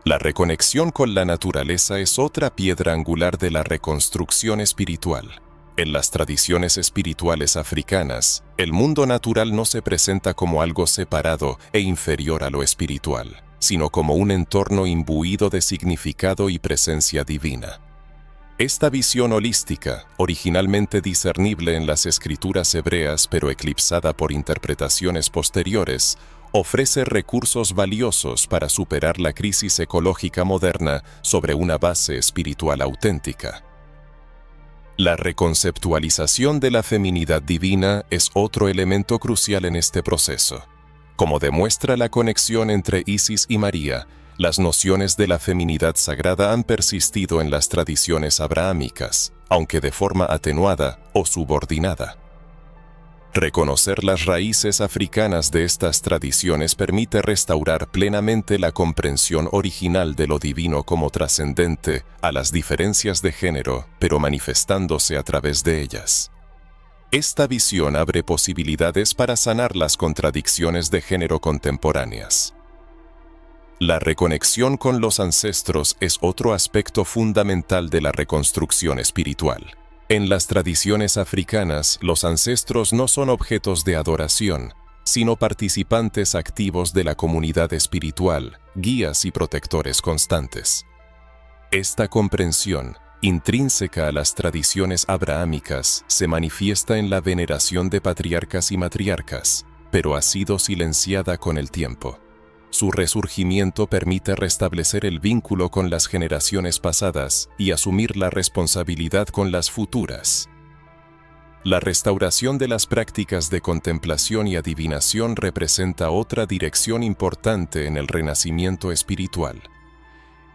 La reconexión con la naturaleza es otra piedra angular de la reconstrucción espiritual. En las tradiciones espirituales africanas, el mundo natural no se presenta como algo separado e inferior a lo espiritual, sino como un entorno imbuido de significado y presencia divina. Esta visión holística, originalmente discernible en las escrituras hebreas pero eclipsada por interpretaciones posteriores, ofrece recursos valiosos para superar la crisis ecológica moderna sobre una base espiritual auténtica. La reconceptualización de la feminidad divina es otro elemento crucial en este proceso. Como demuestra la conexión entre Isis y María, las nociones de la feminidad sagrada han persistido en las tradiciones abrahámicas, aunque de forma atenuada o subordinada. Reconocer las raíces africanas de estas tradiciones permite restaurar plenamente la comprensión original de lo divino como trascendente a las diferencias de género, pero manifestándose a través de ellas. Esta visión abre posibilidades para sanar las contradicciones de género contemporáneas. La reconexión con los ancestros es otro aspecto fundamental de la reconstrucción espiritual. En las tradiciones africanas, los ancestros no son objetos de adoración, sino participantes activos de la comunidad espiritual, guías y protectores constantes. Esta comprensión, intrínseca a las tradiciones abrahámicas, se manifiesta en la veneración de patriarcas y matriarcas, pero ha sido silenciada con el tiempo. Su resurgimiento permite restablecer el vínculo con las generaciones pasadas y asumir la responsabilidad con las futuras. La restauración de las prácticas de contemplación y adivinación representa otra dirección importante en el renacimiento espiritual.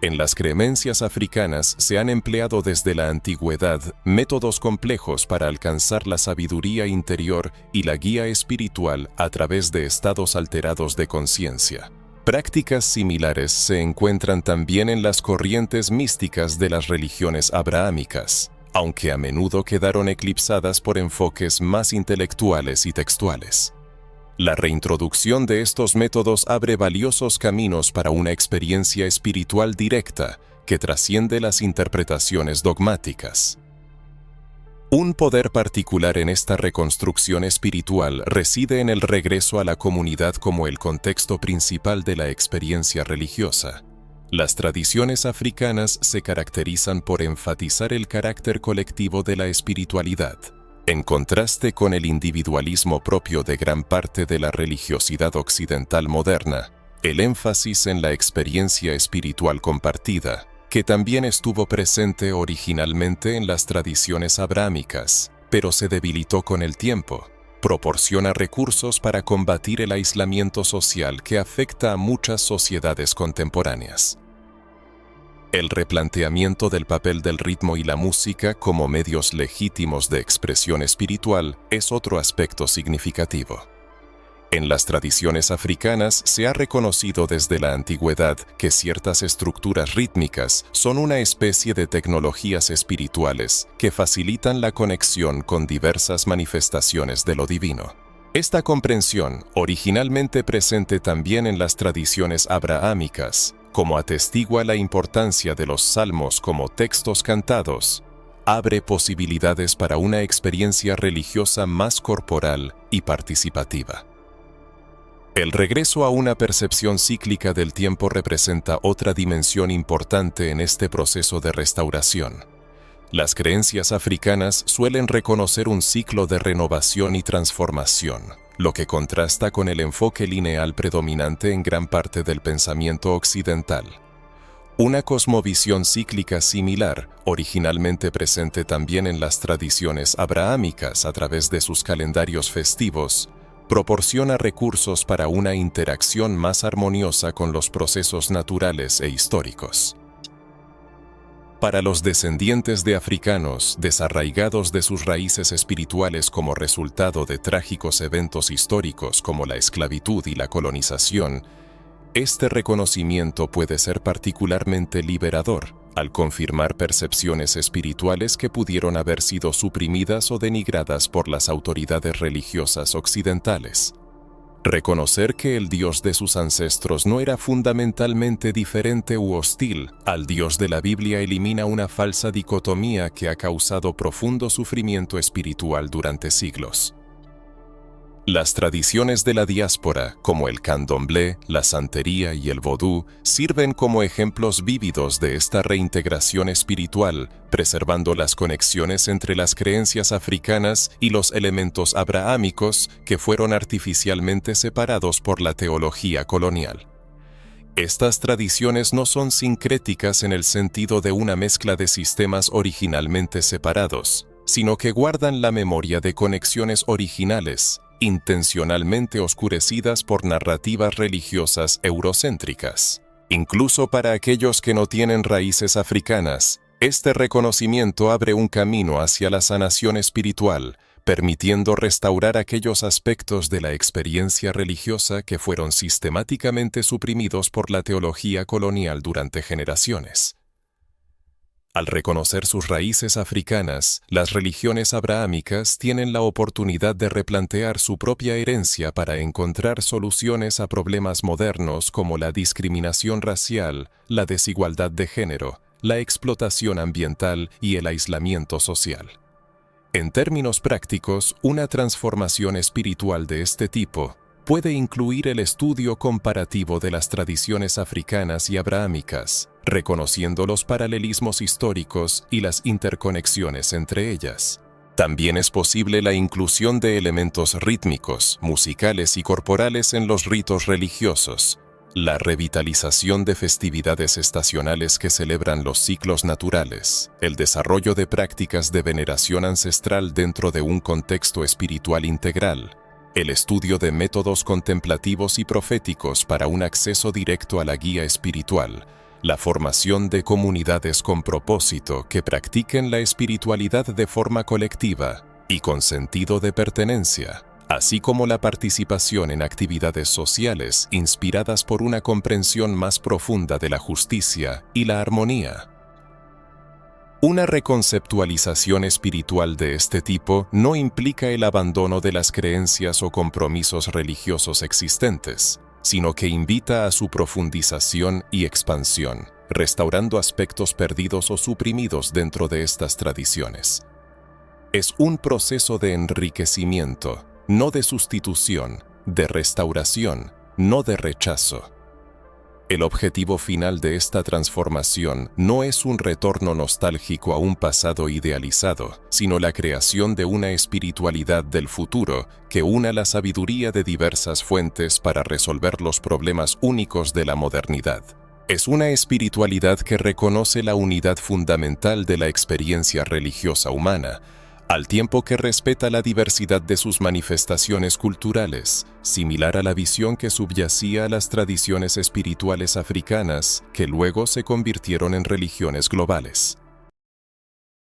En las creencias africanas se han empleado desde la antigüedad métodos complejos para alcanzar la sabiduría interior y la guía espiritual a través de estados alterados de conciencia. Prácticas similares se encuentran también en las corrientes místicas de las religiones abrahámicas, aunque a menudo quedaron eclipsadas por enfoques más intelectuales y textuales. La reintroducción de estos métodos abre valiosos caminos para una experiencia espiritual directa que trasciende las interpretaciones dogmáticas. Un poder particular en esta reconstrucción espiritual reside en el regreso a la comunidad como el contexto principal de la experiencia religiosa. Las tradiciones africanas se caracterizan por enfatizar el carácter colectivo de la espiritualidad, en contraste con el individualismo propio de gran parte de la religiosidad occidental moderna. El énfasis en la experiencia espiritual compartida, que también estuvo presente originalmente en las tradiciones abrahámicas, pero se debilitó con el tiempo, proporciona recursos para combatir el aislamiento social que afecta a muchas sociedades contemporáneas. El replanteamiento del papel del ritmo y la música como medios legítimos de expresión espiritual es otro aspecto significativo. En las tradiciones africanas se ha reconocido desde la antigüedad que ciertas estructuras rítmicas son una especie de tecnologías espirituales que facilitan la conexión con diversas manifestaciones de lo divino. Esta comprensión, originalmente presente también en las tradiciones abrahámicas, como atestigua la importancia de los salmos como textos cantados, abre posibilidades para una experiencia religiosa más corporal y participativa. El regreso a una percepción cíclica del tiempo representa otra dimensión importante en este proceso de restauración. Las creencias africanas suelen reconocer un ciclo de renovación y transformación, lo que contrasta con el enfoque lineal predominante en gran parte del pensamiento occidental. Una cosmovisión cíclica similar, originalmente presente también en las tradiciones abrahámicas a través de sus calendarios festivos, proporciona recursos para una interacción más armoniosa con los procesos naturales e históricos. Para los descendientes de africanos desarraigados de sus raíces espirituales como resultado de trágicos eventos históricos como la esclavitud y la colonización, este reconocimiento puede ser particularmente liberador, al confirmar percepciones espirituales que pudieron haber sido suprimidas o denigradas por las autoridades religiosas occidentales. Reconocer que el Dios de sus ancestros no era fundamentalmente diferente u hostil al Dios de la Biblia elimina una falsa dicotomía que ha causado profundo sufrimiento espiritual durante siglos. Las tradiciones de la diáspora, como el candomblé, la santería y el vodú, sirven como ejemplos vívidos de esta reintegración espiritual, preservando las conexiones entre las creencias africanas y los elementos abrahámicos que fueron artificialmente separados por la teología colonial. Estas tradiciones no son sincréticas en el sentido de una mezcla de sistemas originalmente separados, sino que guardan la memoria de conexiones originales, intencionalmente oscurecidas por narrativas religiosas eurocéntricas. Incluso para aquellos que no tienen raíces africanas, este reconocimiento abre un camino hacia la sanación espiritual, permitiendo restaurar aquellos aspectos de la experiencia religiosa que fueron sistemáticamente suprimidos por la teología colonial durante generaciones. Al reconocer sus raíces africanas, las religiones abrahámicas tienen la oportunidad de replantear su propia herencia para encontrar soluciones a problemas modernos como la discriminación racial, la desigualdad de género, la explotación ambiental y el aislamiento social. En términos prácticos, una transformación espiritual de este tipo puede incluir el estudio comparativo de las tradiciones africanas y abrahámicas, reconociendo los paralelismos históricos y las interconexiones entre ellas. También es posible la inclusión de elementos rítmicos, musicales y corporales en los ritos religiosos, La revitalización de festividades estacionales que celebran los ciclos naturales, el desarrollo de prácticas de veneración ancestral dentro de un contexto espiritual integral, el estudio de métodos contemplativos y proféticos para un acceso directo a la guía espiritual, la formación de comunidades con propósito que practiquen la espiritualidad de forma colectiva y con sentido de pertenencia, así como la participación en actividades sociales inspiradas por una comprensión más profunda de la justicia y la armonía. Una reconceptualización espiritual de este tipo no implica el abandono de las creencias o compromisos religiosos existentes, sino que invita a su profundización y expansión, restaurando aspectos perdidos o suprimidos dentro de estas tradiciones. Es un proceso de enriquecimiento, no de sustitución, de restauración, no de rechazo. El objetivo final de esta transformación no es un retorno nostálgico a un pasado idealizado, sino la creación de una espiritualidad del futuro que una la sabiduría de diversas fuentes para resolver los problemas únicos de la modernidad. Es una espiritualidad que reconoce la unidad fundamental de la experiencia religiosa humana, al tiempo que respeta la diversidad de sus manifestaciones culturales, similar a la visión que subyacía a las tradiciones espirituales africanas que luego se convirtieron en religiones globales.